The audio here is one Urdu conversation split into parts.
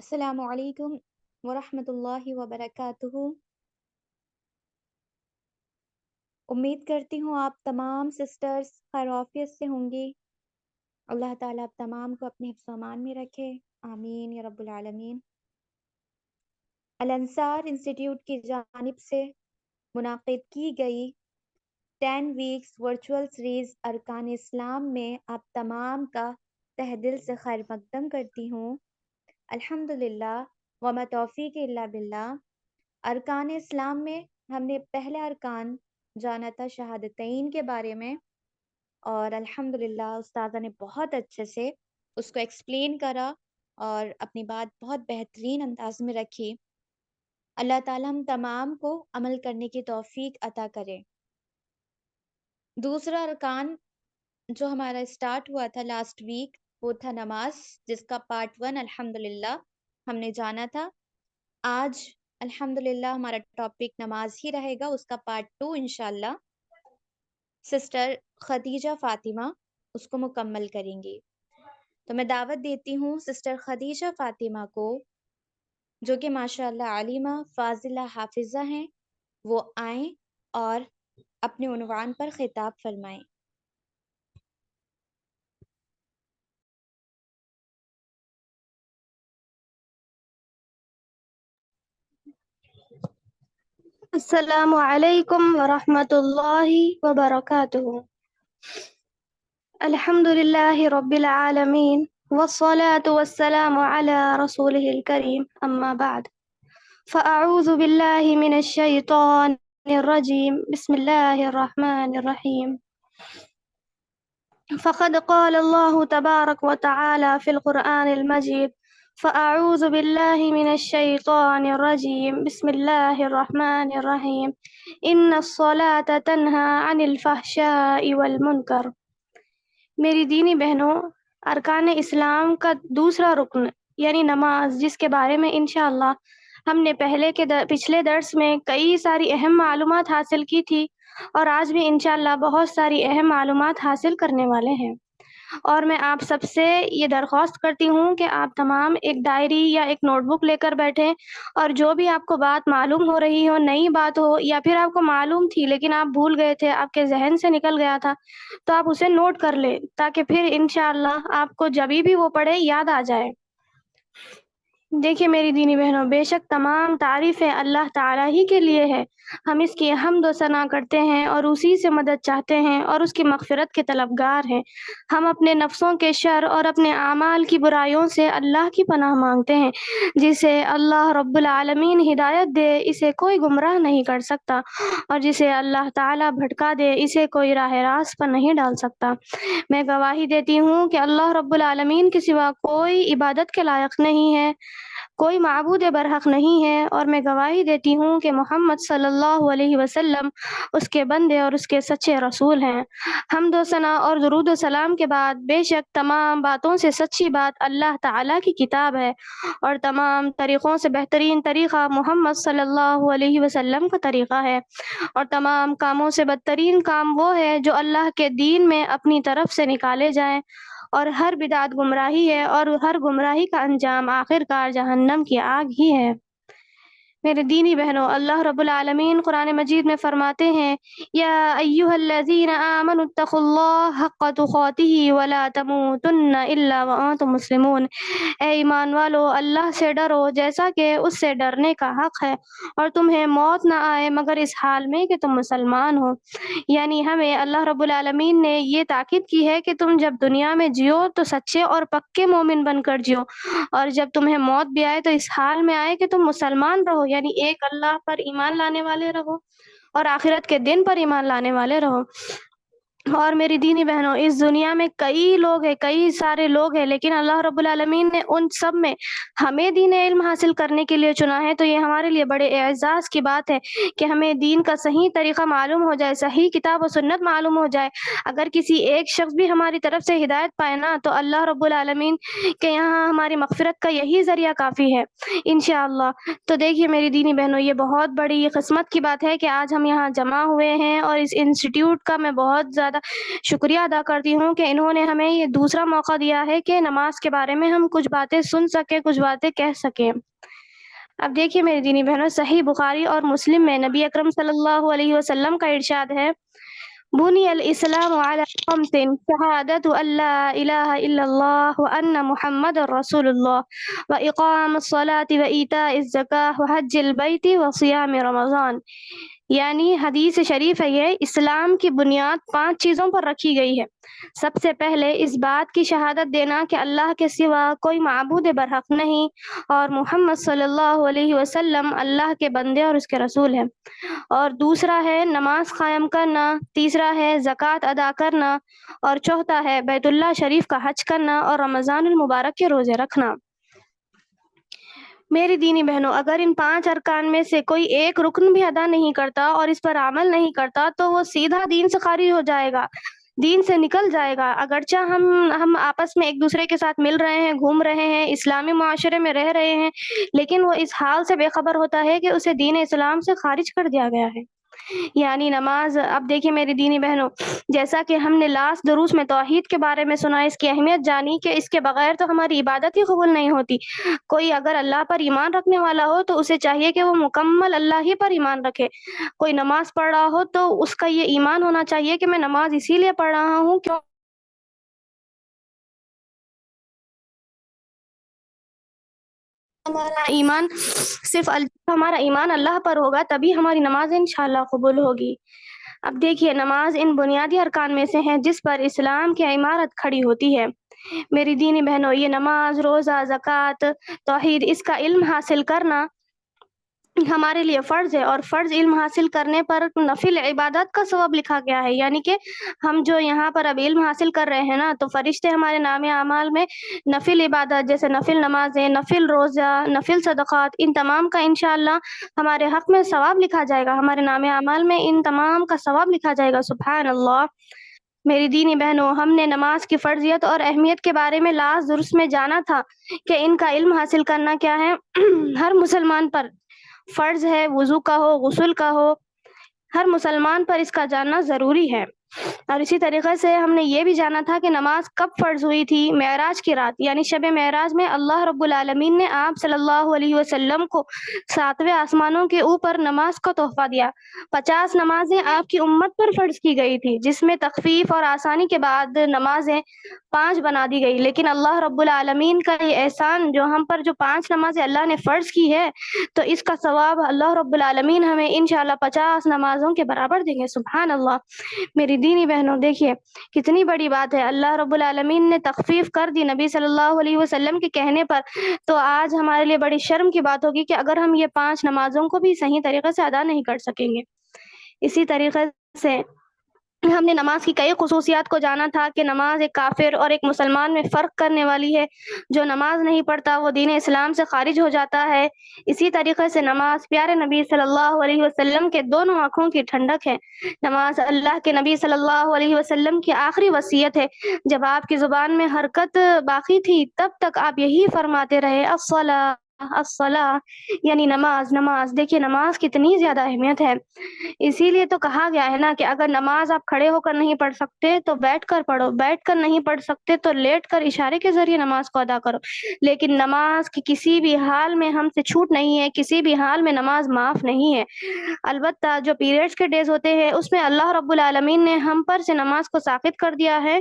السلام علیکم ورحمۃ اللہ وبرکاتہ۔ امید کرتی ہوں آپ تمام سسٹرز خیریت سے ہوں گی۔ اللہ تعالیٰ آپ تمام کو اپنے حفظ و امان میں رکھے، آمین یا رب العالمین۔ الانصار انسٹیٹیوٹ کی جانب سے منعقد کی گئی 10 ویکس ورچوئل سیریز ارکان اسلام میں آپ تمام کا تہ دل سے خیر مقدم کرتی ہوں۔ الحمدللہ وما توفیق الا باللہ۔ ارکان اسلام میں ہم نے پہلا ارکان جانا تھا شہادتین کے بارے میں، اور الحمدللہ استاذہ نے بہت اچھے سے اس کو ایکسپلین کرا اور اپنی بات بہت بہترین انداز میں رکھی۔ اللہ تعالیٰ ہم تمام کو عمل کرنے کی توفیق عطا کرے۔ دوسرا ارکان جو ہمارا اسٹارٹ ہوا تھا لاسٹ ویک وہ تھا نماز، جس کا پارٹ 1 الحمدللہ ہم نے جانا تھا۔ آج الحمدللہ ہمارا ٹاپک نماز ہی رہے گا، اس کا پارٹ 2 انشاءاللہ سسٹر خدیجہ فاطمہ اس کو مکمل کریں گی۔ تو میں دعوت دیتی ہوں سسٹر خدیجہ فاطمہ کو، جو کہ ماشاءاللہ عالمہ فاضلہ حافظہ ہیں، وہ آئیں اور اپنے عنوان پر خطاب فرمائیں۔ السلام علیکم ورحمۃ اللہ وبرکاتہ۔ الحمد للہ رب العالمین والصلاة والسلام علی رسولہ الکریم، اما بعد فاعوذ باللہ من الشیطان الرجیم، بسم اللہ الرحمن الرحیم۔ فقد قال اللہ تبارک وتعالی فی القرآن المجید، فأعوذ باللہ من الشیطان الرجیم، بسم اللہ الرحمن الرحیم، ان الصلاة تنہی عن الفحشاء والمنکر۔ میری دینی بہنوں، ارکان اسلام کا دوسرا رکن یعنی نماز، جس کے بارے میں انشاءاللہ ہم نے پچھلے درس میں کئی ساری اہم معلومات حاصل کی تھی، اور آج بھی انشاءاللہ بہت ساری اہم معلومات حاصل کرنے والے ہیں۔ اور میں آپ سب سے یہ درخواست کرتی ہوں کہ آپ تمام ایک ڈائری یا ایک نوٹ بک لے کر بیٹھیں، اور جو بھی آپ کو بات معلوم ہو رہی ہو، نئی بات ہو یا پھر آپ کو معلوم تھی لیکن آپ بھول گئے تھے، آپ کے ذہن سے نکل گیا تھا، تو آپ اسے نوٹ کر لیں، تاکہ پھر انشاءاللہ آپ کو جبھی بھی وہ پڑھے یاد آ جائے۔ دیکھیے میری دینی بہنوں، بے شک تمام تعریفیں اللہ تعالیٰ ہی کے لیے ہے۔ ہم اس کی حمد و ثنا کرتے ہیں اور اسی سے مدد چاہتے ہیں اور اس کی مغفرت کے طلبگار ہیں۔ ہم اپنے نفسوں کے شر اور اپنے اعمال کی برائیوں سے اللہ کی پناہ مانگتے ہیں۔ جسے اللہ رب العالمین ہدایت دے، اسے کوئی گمراہ نہیں کر سکتا، اور جسے اللہ تعالیٰ بھٹکا دے، اسے کوئی راہ راست پر نہیں ڈال سکتا۔ میں گواہی دیتی ہوں کہ اللہ رب العالمین کے سوا کوئی عبادت کے لائق نہیں ہے، کوئی معبود برحق نہیں ہے، اور میں گواہی دیتی ہوں کہ محمد صلی اللہ علیہ وسلم اس کے بندے اور اس کے سچے رسول ہیں۔ حمد و ثنا اور درود و سلام کے بعد، بے شک تمام باتوں سے سچی بات اللہ تعالیٰ کی کتاب ہے، اور تمام طریقوں سے بہترین طریقہ محمد صلی اللہ علیہ وسلم کا طریقہ ہے، اور تمام کاموں سے بدترین کام وہ ہے جو اللہ کے دین میں اپنی طرف سے نکالے جائیں، اور ہر بدعت گمراہی ہے، اور ہر گمراہی کا انجام آخر کار جہنم کی آگ ہی ہے۔ میرے دینی بہنوں، اللہ رب العالمین قرآن مجید میں فرماتے ہیں، یا ایھا الذین آمنوا اتقوا اللہ حق تقاتہ ولا تموتن الا وانتم مسلمون۔ اے ایمان والو، اللہ سے ڈرو جیسا کہ اس سے ڈرنے کا حق ہے، اور تمہیں موت نہ آئے مگر اس حال میں کہ تم مسلمان ہو۔ یعنی ہمیں اللہ رب العالمین نے یہ تاکید کی ہے کہ تم جب دنیا میں جیو تو سچے اور پکے مومن بن کر جیو، اور جب تمہیں موت بھی آئے تو اس حال میں آئے کہ تم مسلمان رہو، یعنی ایک اللہ پر ایمان لانے والے رہو اور آخرت کے دن پر ایمان لانے والے رہو۔ اور میری دینی بہنوں، اس دنیا میں کئی لوگ ہیں، کئی سارے لوگ ہیں، لیکن اللہ رب العالمین نے ان سب میں ہمیں دین علم حاصل کرنے کے لیے چنا ہے، تو یہ ہمارے لیے بڑے اعزاز کی بات ہے کہ ہمیں دین کا صحیح طریقہ معلوم ہو جائے، صحیح کتاب و سنت معلوم ہو جائے۔ اگر کسی ایک شخص بھی ہماری طرف سے ہدایت پائے نا، تو اللہ رب العالمین کے یہاں ہماری مغفرت کا یہی ذریعہ کافی ہے انشاءاللہ۔ تو دیکھیے میری دینی بہنوں، یہ بہت بڑی قسمت کی بات ہے کہ آج ہم یہاں جمع ہوئے ہیں، اور اس انسٹیٹیوٹ کا میں بہت زیادہ زیادہ شکریہ ادا کرتی ہوں کہ انہوں نے ہمیں یہ دوسرا موقع دیا ہے کہ نماز کے بارے میں ہم کچھ باتیں سن سکیں، کچھ باتیں کہہ سکیں۔ اب دیکھیے میری دینی بہنوں، صحیح بخاری اور مسلم میں نبی اکرم صلی اللہ علیہ وسلم کا ارشاد ہے، بنی الاسلام علی خمس شہادت ان لا الہ الا اللہ وان محمد رسول اللہ واقام الصلاۃ وایتاء الزکاۃ وحج البیت وصیام رمضان۔ یعنی حدیث شریف ہے یہ، اسلام کی بنیاد 5 چیزوں پر رکھی گئی ہے۔ سب سے پہلے اس بات کی شہادت دینا کہ اللہ کے سوا کوئی معبود برحق نہیں اور محمد صلی اللہ علیہ وسلم اللہ کے بندے اور اس کے رسول ہیں، اور دوسرا ہے نماز قائم کرنا، تیسرا ہے زکوٰۃ ادا کرنا، اور چوتھا ہے بیت اللہ شریف کا حج کرنا اور رمضان المبارک کے روزے رکھنا۔ میری دینی بہنوں، اگر ان 5 ارکان میں سے کوئی ایک رکن بھی ادا نہیں کرتا اور اس پر عمل نہیں کرتا تو وہ سیدھا دین سے خارج ہو جائے گا، دین سے نکل جائے گا۔ اگرچہ ہم آپس میں ایک دوسرے کے ساتھ مل رہے ہیں، گھوم رہے ہیں، اسلامی معاشرے میں رہ رہے ہیں، لیکن وہ اس حال سے بے خبر ہوتا ہے کہ اسے دین اسلام سے خارج کر دیا گیا ہے۔ یعنی نماز، اب دیکھیے میری دینی بہنوں، جیسا کہ ہم نے لاسٹ دروس میں توحید کے بارے میں سنا، اس کی اہمیت جانی کہ اس کے بغیر تو ہماری عبادت ہی قبول نہیں ہوتی۔ کوئی اگر اللہ پر ایمان رکھنے والا ہو تو اسے چاہیے کہ وہ مکمل اللہ ہی پر ایمان رکھے۔ کوئی نماز پڑھ رہا ہو تو اس کا یہ ایمان ہونا چاہیے کہ میں نماز اسی لیے پڑھ رہا ہوں کیوں ہمارا ایمان اللہ پر ہوگا، تبھی ہماری نماز انشاءاللہ قبول ہوگی۔ اب دیکھیے، نماز ان بنیادی ارکان میں سے ہے جس پر اسلام کی عمارت کھڑی ہوتی ہے۔ میری دینی بہنوں، یہ نماز، روزہ، زکوٰۃ، توحید، اس کا علم حاصل کرنا ہمارے لیے فرض ہے، اور فرض علم حاصل کرنے پر نفل عبادات کا ثواب لکھا گیا ہے۔ یعنی کہ ہم جو یہاں پر اب علم حاصل کر رہے ہیں نا، تو فرشتے ہمارے نام اعمال میں نفل عبادت جیسے نفل نمازیں، نفل روزہ، نفل صدقات، ان تمام کا انشاءاللہ ہمارے حق میں ثواب لکھا جائے گا، ہمارے نام اعمال میں ان تمام کا ثواب لکھا جائے گا۔ سبحان اللہ۔ میری دینی بہنوں، ہم نے نماز کی فرضیت اور اہمیت کے بارے میں لاسٹ درس میں جانا تھا کہ ان کا علم حاصل کرنا کیا ہے، ہر مسلمان پر فرض ہے، وضو کا ہو، غسل کا ہو، ہر مسلمان پر اس کا جاننا ضروری ہے۔ اور اسی طریقے سے ہم نے یہ بھی جانا تھا کہ نماز کب فرض ہوئی تھی، معراج کی رات، یعنی شب معراج میں اللہ رب العالمین نے آپ صلی اللہ علیہ وسلم کو 7ویں آسمانوں کے اوپر نماز کا تحفہ دیا۔ 50 نمازیں آپ کی امت پر فرض کی گئی تھی، جس میں تخفیف اور آسانی کے بعد نمازیں 5 بنا دی گئی، لیکن اللہ رب العالمین کا یہ احسان جو ہم پر جو 5 نمازیں اللہ نے فرض کی ہے، تو اس کا ثواب اللہ رب العالمین ہمیں انشاءاللہ 50 نمازوں کے برابر دیں گے۔ سبحان اللہ۔ میری دینی بہنوں، دیکھیے کتنی بڑی بات ہے، اللہ رب العالمین نے تخفیف کر دی نبی صلی اللہ علیہ وسلم کے کہنے پر، تو آج ہمارے لیے بڑی شرم کی بات ہوگی کہ اگر ہم یہ 5 نمازوں کو بھی صحیح طریقے سے ادا نہیں کر سکیں گے۔ اسی طریقے سے ہم نے نماز کی کئی خصوصیات کو جانا تھا کہ نماز ایک کافر اور ایک مسلمان میں فرق کرنے والی ہے، جو نماز نہیں پڑھتا وہ دین اسلام سے خارج ہو جاتا ہے۔ اسی طریقے سے نماز پیارے نبی صلی اللہ علیہ وسلم کے دونوں آنکھوں کی ٹھنڈک ہے۔ نماز اللہ کے نبی صلی اللہ علیہ وسلم کی آخری وصیت ہے، جب آپ کی زبان میں حرکت باقی تھی تب تک آپ یہی فرماتے رہے، الصلاۃ الصلاۃ، یعنی نماز نماز۔ دیکھیے نماز کتنی زیادہ اہمیت ہے، اسی لیے تو کہا گیا ہے نا کہ اگر نماز آپ کھڑے ہو کر نہیں پڑھ سکتے تو بیٹھ کر پڑھو، بیٹھ کر نہیں پڑھ سکتے تو لیٹ کر اشارے کے ذریعے نماز کو ادا کرو۔ لیکن نماز کی کسی بھی حال میں ہم سے چھوٹ نہیں ہے، کسی بھی حال میں نماز معاف نہیں ہے۔ البتہ جو پیریڈز کے ڈیز ہوتے ہیں اس میں اللہ رب العالمین نے ہم پر سے نماز کو ساقط کر دیا ہے،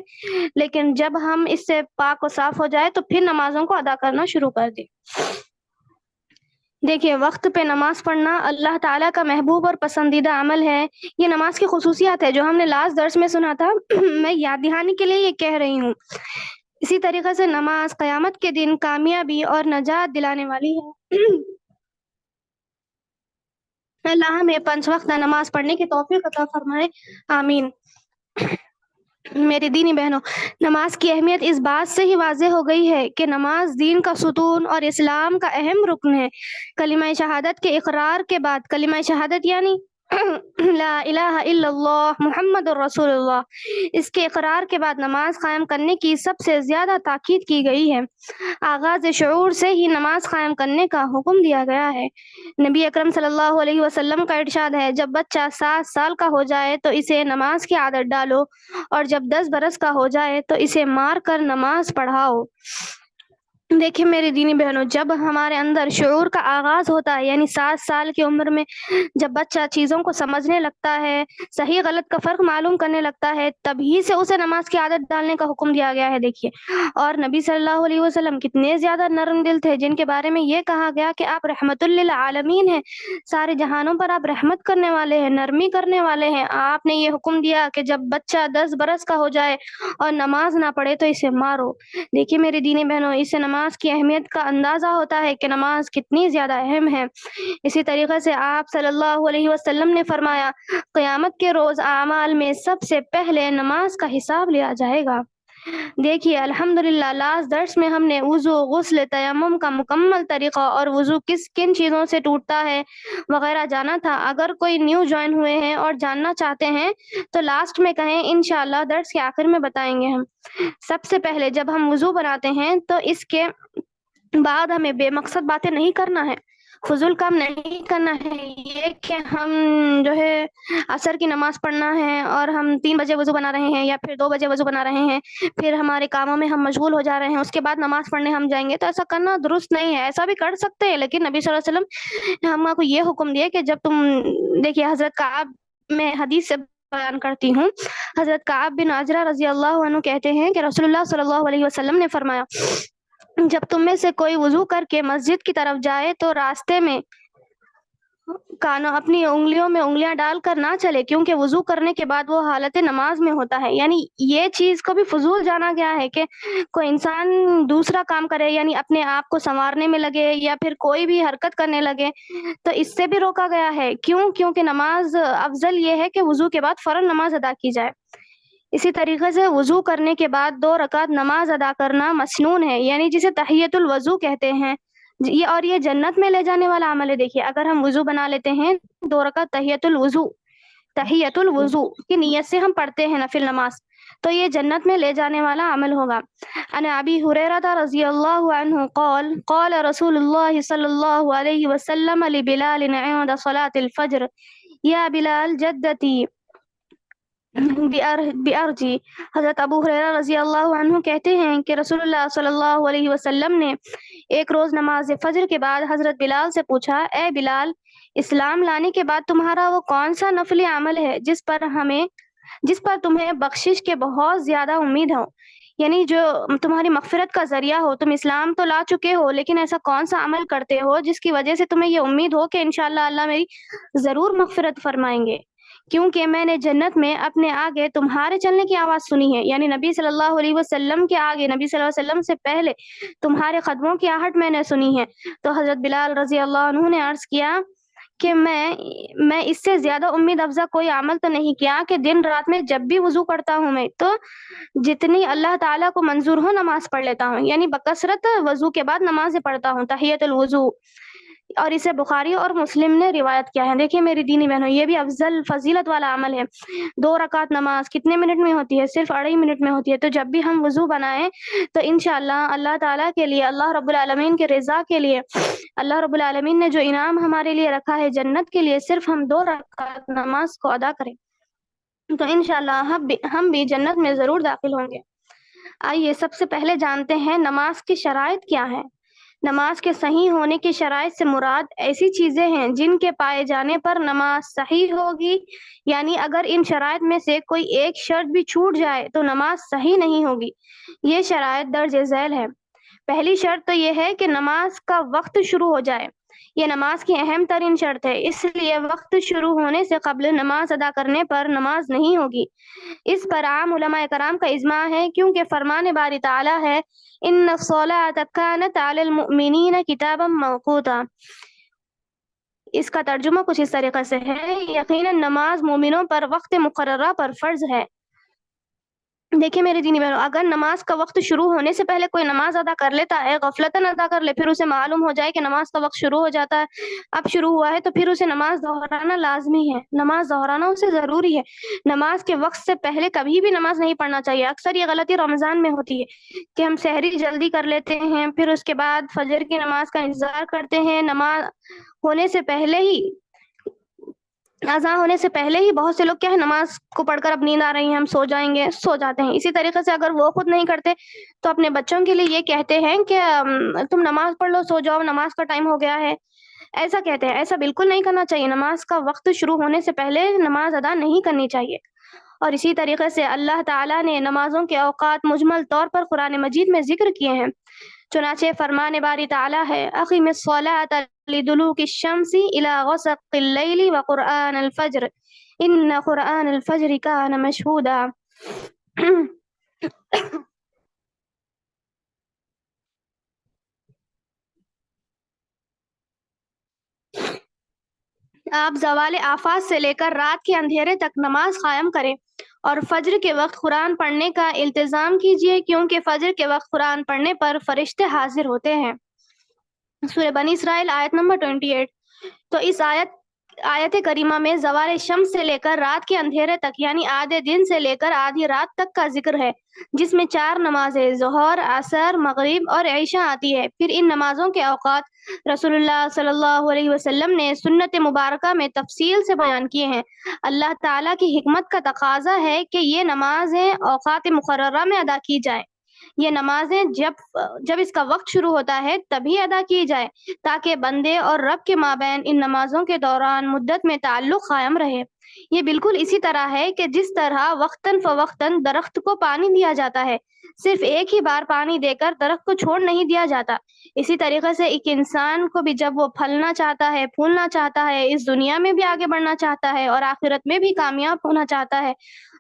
لیکن جب ہم اس سے پاک و صاف ہو جائے تو پھر نمازوں کو ادا کرنا شروع کر دیں۔ دیکھیے وقت پہ نماز پڑھنا اللہ تعالیٰ کا محبوب اور پسندیدہ عمل ہے، یہ نماز کی خصوصیات ہے جو ہم نے لاسٹ درس میں سنا تھا، میں یاد دہانی کے لیے یہ کہہ رہی ہوں۔ اسی طریقے سے نماز قیامت کے دن کامیابی اور نجات دلانے والی ہے۔ اللہ ہمیں 5 وقت نماز پڑھنے کی توفیق عطا فرمائے، آمین۔ میری دینی بہنوں، نماز کی اہمیت اس بات سے ہی واضح ہو گئی ہے کہ نماز دین کا ستون اور اسلام کا اہم رکن ہے۔ کلمہ شہادت کے اقرار کے بعد، کلمہ شہادت یعنی لا الہ الا اللہ محمد الرسول اللہ، اس کے اقرار کے بعد نماز قائم کرنے کی سب سے زیادہ تاکید کی گئی ہے۔ آغاز شعور سے ہی نماز قائم کرنے کا حکم دیا گیا ہے۔ نبی اکرم صلی اللہ علیہ وسلم کا ارشاد ہے، جب بچہ 7 سال کا ہو جائے تو اسے نماز کی عادت ڈالو، اور جب 10 برس کا ہو جائے تو اسے مار کر نماز پڑھاؤ۔ دیکھیں میری دینی بہنوں، جب ہمارے اندر شعور کا آغاز ہوتا ہے، یعنی 7 سال کی عمر میں جب بچہ چیزوں کو سمجھنے لگتا ہے، صحیح غلط کا فرق معلوم کرنے لگتا ہے، تبھی سے اسے نماز کی عادت ڈالنے کا حکم دیا گیا ہے۔ دیکھیے، اور نبی صلی اللہ علیہ وسلم کتنے زیادہ نرم دل تھے، جن کے بارے میں یہ کہا گیا کہ آپ رحمت للعالمین ہیں، سارے جہانوں پر آپ رحمت کرنے والے ہیں، نرمی کرنے والے ہیں۔ آپ نے یہ حکم دیا کہ جب بچہ 10 برس کا ہو جائے اور نماز نہ پڑھے تو اسے مارو۔ دیکھیے میری دینی بہنوں، اس سے نماز کی اہمیت کا اندازہ ہوتا ہے کہ نماز کتنی زیادہ اہم ہے۔ اسی طریقے سے آپ صلی اللہ علیہ وسلم نے فرمایا، قیامت کے روز اعمال میں سب سے پہلے نماز کا حساب لیا جائے گا۔ دیکھیے الحمدللہ، لاسٹ درس میں ہم نے وضو، غسل، تیمم کا مکمل طریقہ اور وضو کن چیزوں سے ٹوٹتا ہے وغیرہ جانا تھا۔ اگر کوئی نیو جوائن ہوئے ہیں اور جاننا چاہتے ہیں تو لاسٹ میں کہیں، انشاءاللہ درس کے آخر میں بتائیں گے ہم۔ سب سے پہلے جب ہم وضو بناتے ہیں تو اس کے بعد ہمیں بے مقصد باتیں نہیں کرنا ہے، فضول کام نہیں کرنا ہے۔ یہ کہ ہم جو ہے عصر کی نماز پڑھنا ہے اور ہم 3 بجے وضو بنا رہے ہیں یا پھر 2 بجے وضو بنا رہے ہیں، پھر ہمارے کاموں میں ہم مشغول ہو جا رہے ہیں، اس کے بعد نماز پڑھنے ہم جائیں گے، تو ایسا کرنا درست نہیں ہے۔ ایسا بھی کر سکتے ہیں، لیکن نبی صلی اللہ علیہ وسلم نے ہم کو یہ حکم دیا کہ جب تم، دیکھیے حضرت کعب، میں حدیث سے بیان کرتی ہوں، حضرت کعب بن عجرہ رضی اللہ عنہ کہتے ہیں کہ رسول اللہ صلی اللہ علیہ وسلم نے فرمایا، جب تم میں سے کوئی وضو کر کے مسجد کی طرف جائے تو راستے میں کانوں اپنی انگلیوں میں انگلیاں ڈال کر نہ چلے، کیونکہ وضو کرنے کے بعد وہ حالت نماز میں ہوتا ہے۔ یعنی یہ چیز کو بھی فضول جانا گیا ہے کہ کوئی انسان دوسرا کام کرے، یعنی اپنے آپ کو سنوارنے میں لگے یا پھر کوئی بھی حرکت کرنے لگے، تو اس سے بھی روکا گیا ہے۔ کیونکہ نماز افضل یہ ہے کہ وضو کے بعد فوراً نماز ادا کی جائے۔ اسی طریقے سے وضو کرنے کے بعد 2 رکعت نماز ادا کرنا مسنون ہے، یعنی جسے تحیۃ الوضو کہتے ہیں، اور یہ جنت میں لے جانے والا عمل ہے۔ دیکھیے اگر ہم وضو بنا لیتے ہیں، 2 رکعت تحیۃ الوضو کی نیت سے ہم پڑھتے ہیں نفل نماز، تو یہ جنت میں لے جانے والا عمل ہوگا۔ عن ابی ہریرہ رضی اللہ عنہ قال قال رسول اللہ صلی اللہ علیہ وسلم لبلال عند صلاة الفجر یا بلال جدتی بأرجی۔ حضرت ابو ہریرہ رضی اللہ عنہ کہتے ہیں کہ رسول اللہ صلی اللہ علیہ وسلم نے ایک روز نماز فجر کے بعد حضرت بلال سے پوچھا، اے بلال، اسلام لانے کے بعد تمہارا وہ کون سا نفلی عمل ہے جس پر تمہیں بخشش کے بہت زیادہ امید ہو، یعنی جو تمہاری مغفرت کا ذریعہ ہو؟ تم اسلام تو لا چکے ہو، لیکن ایسا کون سا عمل کرتے ہو جس کی وجہ سے تمہیں یہ امید ہو کہ انشاءاللہ اللہ میری ضرور مغفرت فرمائیں گے، کیونکہ میں نے جنت میں اپنے آگے تمہارے چلنے کی آواز سنی ہے، یعنی نبی صلی اللہ علیہ وسلم کے آگے، نبی صلی اللہ علیہ وسلم سے پہلے تمہارے قدموں کی آہٹ میں نے سنی ہے۔ تو حضرت بلال رضی اللہ عنہ نے عرض کیا کہ میں اس سے زیادہ امید افزا کوئی عمل تو نہیں کیا کہ دن رات میں جب بھی وضو کرتا ہوں میں تو جتنی اللہ تعالیٰ کو منظور ہو نماز پڑھ لیتا ہوں، یعنی بکثرت وضو کے بعد نماز پڑھتا ہوں، تحیۃ الوضو، اور اسے بخاری اور مسلم نے روایت کیا ہے۔ دیکھیے میری دینی بہنوں، یہ بھی افضل فضیلت والا عمل ہے۔ 2 رکعت نماز کتنے منٹ میں ہوتی ہے؟ صرف 2.5 منٹ میں ہوتی ہے۔ تو جب بھی ہم وضو بنائیں تو انشاءاللہ اللہ تعالیٰ کے لیے، اللہ رب العالمین کے رضا کے لیے، اللہ رب العالمین نے جو انعام ہمارے لیے رکھا ہے جنت کے لیے، صرف ہم 2 رکعت نماز کو ادا کریں تو انشاءاللہ ہم بھی جنت میں ضرور داخل ہوں گے۔ آئیے سب سے پہلے جانتے ہیں نماز کی شرائط کیا ہے۔ نماز کے صحیح ہونے کی شرائط سے مراد ایسی چیزیں ہیں جن کے پائے جانے پر نماز صحیح ہوگی، یعنی اگر ان شرائط میں سے کوئی ایک شرط بھی چھوٹ جائے تو نماز صحیح نہیں ہوگی۔ یہ شرائط درج ذیل ہے۔ پہلی شرط تو یہ ہے کہ نماز کا وقت شروع ہو جائے، یہ نماز کی اہم ترین شرط ہے، اس لیے وقت شروع ہونے سے قبل نماز ادا کرنے پر نماز نہیں ہوگی۔ اس پر عام علماء کرام کا اجماع ہے، کیونکہ فرمان باری تعالیٰ ہے، ان الصلاۃ کانت علی المؤمنین کتابا موقوتا۔ اس کا ترجمہ کچھ اس طریقے سے ہے، یقیناً نماز مومنوں پر وقت مقررہ پر فرض ہے۔ دیکھیں میرے دینی بہنوں، اگر نماز کا وقت شروع ہونے سے پہلے کوئی نماز ادا کر لیتا ہے، غفلتاً ادا کر لے، پھر اسے معلوم ہو جائے کہ نماز کا وقت شروع ہو جاتا ہے، اب شروع ہوا ہے، تو پھر اسے نماز دہرانا لازمی ہے، نماز دہرانا اسے ضروری ہے۔ نماز کے وقت سے پہلے کبھی بھی نماز نہیں پڑھنا چاہیے۔ اکثر یہ غلطی رمضان میں ہوتی ہے کہ ہم سحری جلدی کر لیتے ہیں، پھر اس کے بعد فجر کی نماز کا انتظار کرتے ہیں، نماز ہونے سے پہلے ہی اذان ہونے سے پہلے ہی بہت سے لوگ کیا ہے، نماز کو پڑھ کر اب نیند آ رہی ہے، ہم سو جائیں گے، سو جاتے ہیں۔ اسی طریقے سے اگر وہ خود نہیں کرتے تو اپنے بچوں کے لیے یہ کہتے ہیں کہ تم نماز پڑھ لو، سو جاؤ، نماز کا ٹائم ہو گیا ہے، ایسا کہتے ہیں۔ ایسا بالکل نہیں کرنا چاہیے۔ نماز کا وقت شروع ہونے سے پہلے نماز ادا نہیں کرنی چاہیے۔ اور اسی طریقے سے اللہ تعالیٰ نے نمازوں کے اوقات مجمل طور پر قرآن مجید میں ذکر کیے ہیں۔ چنانچہ فرمان باری تعالیٰ ہے، اقیم الصلاۃ لدلوک الشمس الی غسق اللیل وقرآن الفجر ان قرآن الفجر کان مشہودا۔ آپ زوال آفات سے لے کر رات کے اندھیرے تک نماز قائم کریں اور فجر کے وقت قرآن پڑھنے کا التزام کیجیے، کیونکہ فجر کے وقت قرآن پڑھنے پر فرشتے حاضر ہوتے ہیں۔ سورہ بنی اسرائیل آیت نمبر 28۔ تو اس آیت کریمہ میں زوال شمس سے لے کر رات کے اندھیرے تک، یعنی آدھے دن سے لے کر آدھی رات تک کا ذکر ہے، جس میں 4 نمازیں ظہر، عصر، مغرب اور عشاء آتی ہے۔ پھر ان نمازوں کے اوقات رسول اللہ صلی اللہ علیہ وسلم نے سنت مبارکہ میں تفصیل سے بیان کیے ہیں۔ اللہ تعالیٰ کی حکمت کا تقاضا ہے کہ یہ نمازیں اوقات مقررہ میں ادا کی جائیں۔ یہ نمازیں جب اس کا وقت شروع ہوتا ہے تبھی ادا کی جائے، تاکہ بندے اور رب کے مابین ان نمازوں کے دوران مدت میں تعلق قائم رہے۔ یہ بالکل اسی طرح ہے کہ جس طرح وقتاً فوقتاً درخت کو پانی دیا جاتا ہے، صرف ایک ہی بار پانی دے کر درخت کو چھوڑ نہیں دیا جاتا۔ اسی طریقے سے ایک انسان کو بھی جب وہ پھلنا چاہتا ہے، پھولنا چاہتا ہے، اس دنیا میں بھی آگے بڑھنا چاہتا ہے اور آخرت میں بھی کامیاب ہونا چاہتا ہے،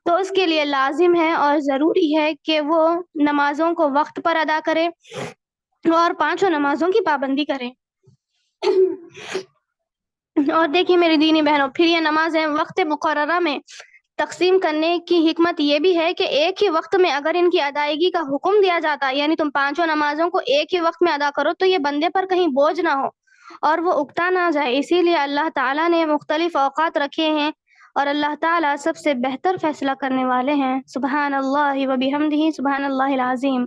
تو اس کے لیے لازم ہے اور ضروری ہے کہ وہ نمازوں کو وقت پر ادا کرے اور 5 نمازوں کی پابندی کرے۔ اور دیکھیے میری دینی بہنوں، پھر یہ نمازیں وقت مقررہ میں تقسیم کرنے کی حکمت یہ بھی ہے کہ ایک ہی وقت میں اگر ان کی ادائیگی کا حکم دیا جاتا ہے، یعنی تم 5 نمازوں کو ایک ہی وقت میں ادا کرو، تو یہ بندے پر کہیں بوجھ نہ ہو اور وہ اکتا نہ جائے۔ اسی لیے اللہ تعالیٰ نے مختلف اوقات رکھے ہیں اور اللہ تعالیٰ سب سے بہتر فیصلہ کرنے والے ہیں۔ سبحان اللہ و بحمدہ، سبحان اللہ العظیم۔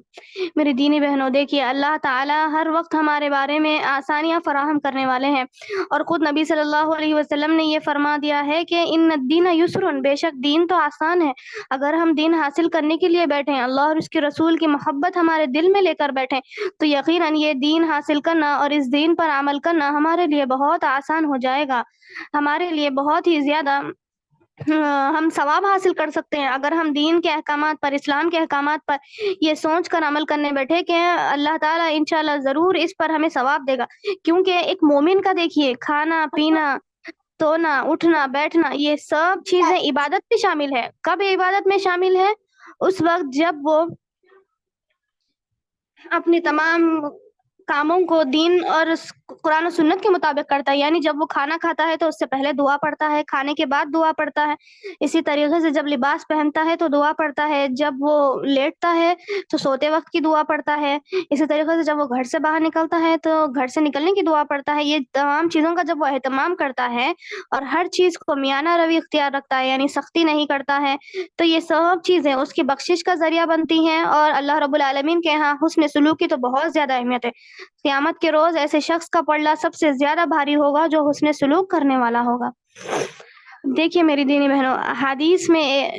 میری دینی بہنوں، دیکھیے اللہ تعالیٰ ہر وقت ہمارے بارے میں آسانیاں فراہم کرنے والے ہیں، اور خود نبی صلی اللہ علیہ وسلم نے یہ فرما دیا ہے کہ ان الدین یسر، بے شک دین تو آسان ہے۔ اگر ہم دین حاصل کرنے کے لیے بیٹھیں، اللہ اور اس کے رسول کی محبت ہمارے دل میں لے کر بیٹھیں، تو یقیناً یہ دین حاصل کرنا اور اس دین پر عمل کرنا ہمارے لیے بہت آسان ہو جائے گا، ہمارے لیے بہت ہی زیادہ ہم ثواب حاصل کر سکتے ہیں اگر ہم دین کے احکامات پر، اسلام کے احکامات پر یہ سوچ کر عمل کرنے بیٹھے کہ اللہ تعالیٰ انشاءاللہ ضرور اس پر ہمیں ثواب دے گا۔ کیونکہ ایک مومن کا دیکھیے کھانا پینا، سونا، اٹھنا، بیٹھنا، یہ سب چیزیں عبادت میں شامل ہے۔ کب عبادت میں شامل ہے؟ اس وقت جب وہ اپنے تمام کاموں کو دین اور قرآن و سنت کے مطابق کرتا ہے، یعنی جب وہ کھانا کھاتا ہے تو اس سے پہلے دعا پڑھتا ہے، کھانے کے بعد دعا پڑھتا ہے۔ اسی طریقے سے جب لباس پہنتا ہے تو دعا پڑھتا ہے، جب وہ لیٹتا ہے تو سوتے وقت کی دعا پڑھتا ہے، اسی طریقے سے جب وہ گھر سے باہر نکلتا ہے تو گھر سے نکلنے کی دعا پڑھتا ہے۔ یہ تمام چیزوں کا جب وہ اہتمام کرتا ہے اور ہر چیز کو میانہ روی اختیار رکھتا ہے، یعنی سختی نہیں کرتا ہے، تو یہ سب چیزیں اس کی بخشش کا ذریعہ بنتی ہیں، اور اللہ رب العالمین کے ہاں حسن سلوک کی تو بہت زیادہ اہمیت ہے۔ قیامت کے روز ایسے شخص کا پلڑا سب سے زیادہ بھاری ہوگا جو حسن سلوک کرنے والا ہوگا۔ دیکھیے میری دینی بہنوں، حدیث میں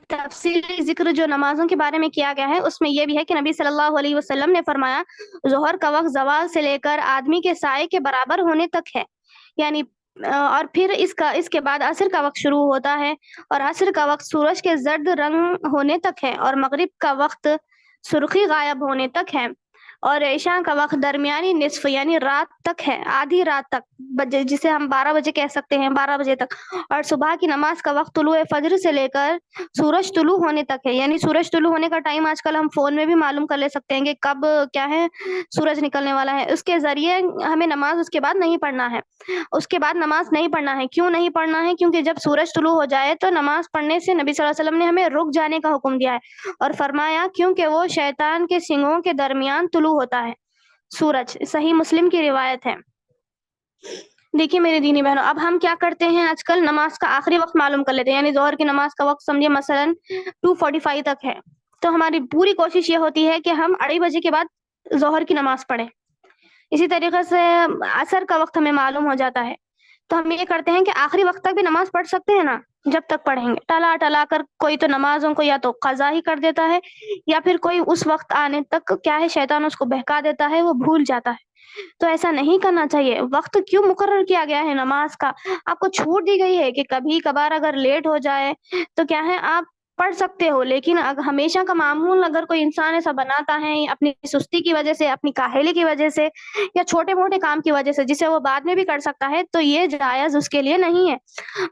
تفصیلی ذکر جو نمازوں کے بارے میں کیا گیا ہے اس میں یہ بھی ہے کہ نبی صلی اللہ علیہ وسلم نے فرمایا ظہر کا وقت زوال سے لے کر آدمی کے سائے کے برابر ہونے تک ہے، یعنی اور پھر اس کے بعد عصر کا وقت شروع ہوتا ہے، اور عصر کا وقت سورج کے زرد رنگ ہونے تک ہے، اور مغرب کا وقت سرخی غائب ہونے تک ہے۔ اور عشاء کا وقت درمیانی نصف یعنی رات تک ہے، آدھی رات تک، جسے ہم 12 بجے کہہ سکتے ہیں، 12 بجے تک. اور صبح کی نماز کا وقت طلوع فجر سے لے کر سورج طلوع ہونے تک ہے. یعنی سورج طلوع ہونے کا ٹائم آج کل ہم فون میں بھی معلوم کر لے سکتے ہیں کہ کب کیا ہے سورج نکلنے والا ہے. اس کے ذریعے ہمیں نماز اس کے بعد نہیں پڑھنا ہے. اس کے بعد نماز نہیں پڑھنا ہے. کیوں نہیں پڑھنا ہے؟ کیونکہ جب سورج طلوع ہو جائے تو نماز پڑھنے سے نبی صلی اللہ علیہ وسلم نے ہمیں رک جانے کا حکم دیا ہے، اور فرمایا کیونکہ وہ شیطان کے سینگوں کے درمیان طلوع ہوتا ہے سورج. صحیح مسلم کی روایت ہے. دیکھیے میرے دینی بہنوں، اب ہم کیا کرتے ہیں آج کل نماز کا آخری وقت معلوم کر لیتے ہیں. یعنی ظہر کی نماز کا وقت سمجھے مثلاً 2:45 تک ہے، تو ہماری پوری کوشش یہ ہوتی ہے کہ ہم 2:30 بجے کے بعد ظہر کی نماز پڑھیں. اسی طریقے سے عصر کا وقت ہمیں معلوم ہو جاتا ہے، تو ہم یہ کرتے ہیں کہ آخری وقت تک بھی نماز پڑھ سکتے ہیں نا، جب تک پڑھیں گے. ٹلا ٹلا کر کوئی تو نمازوں کو یا تو قضا ہی کر دیتا ہے، یا پھر کوئی اس وقت آنے تک کیا ہے شیطان اس کو بہکا دیتا ہے، وہ بھول جاتا ہے. تو ایسا نہیں کرنا چاہیے. وقت کیوں مقرر کیا گیا ہے نماز کا؟ آپ کو چھوٹ دی گئی ہے کہ کبھی کبھار اگر لیٹ ہو جائے تو کیا ہے آپ پڑھ سکتے ہو، لیکن ہمیشہ کا معمول اگر کوئی انسان ایسا بناتا ہے اپنی سستی کی وجہ سے، اپنی کاہلی کی وجہ سے، یا چھوٹے موٹے کام کی وجہ سے جسے وہ بعد میں بھی کر سکتا ہے، تو یہ جائز اس کے لیے نہیں ہے.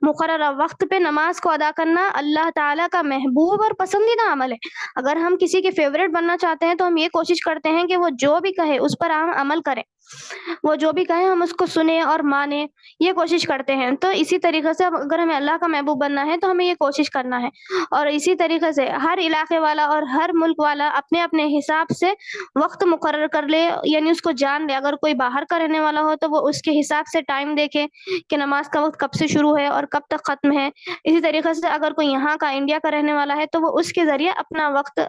مقررہ وقت پہ نماز کو ادا کرنا اللہ تعالیٰ کا محبوب اور پسندیدہ عمل ہے. اگر ہم کسی کے فیوریٹ بننا چاہتے ہیں تو ہم یہ کوشش کرتے ہیں کہ وہ جو بھی کہے اس پر ہم عمل کریں، وہ جو بھی کہیں ہم اس کو سنیں اور مانیں، یہ کوشش کرتے ہیں. تو اسی طریقے سے اگر ہمیں اللہ کا محبوب بننا ہے تو ہمیں یہ کوشش کرنا ہے. اور اسی طریقے سے ہر علاقے والا اور ہر ملک والا اپنے اپنے حساب سے وقت مقرر کر لے، یعنی اس کو جان لے. اگر کوئی باہر کا رہنے والا ہو تو وہ اس کے حساب سے ٹائم دیکھے کہ نماز کا وقت کب سے شروع ہے اور کب تک ختم ہے. اسی طریقے سے اگر کوئی یہاں کا انڈیا کا رہنے والا ہے تو وہ اس کے ذریعے اپنا وقت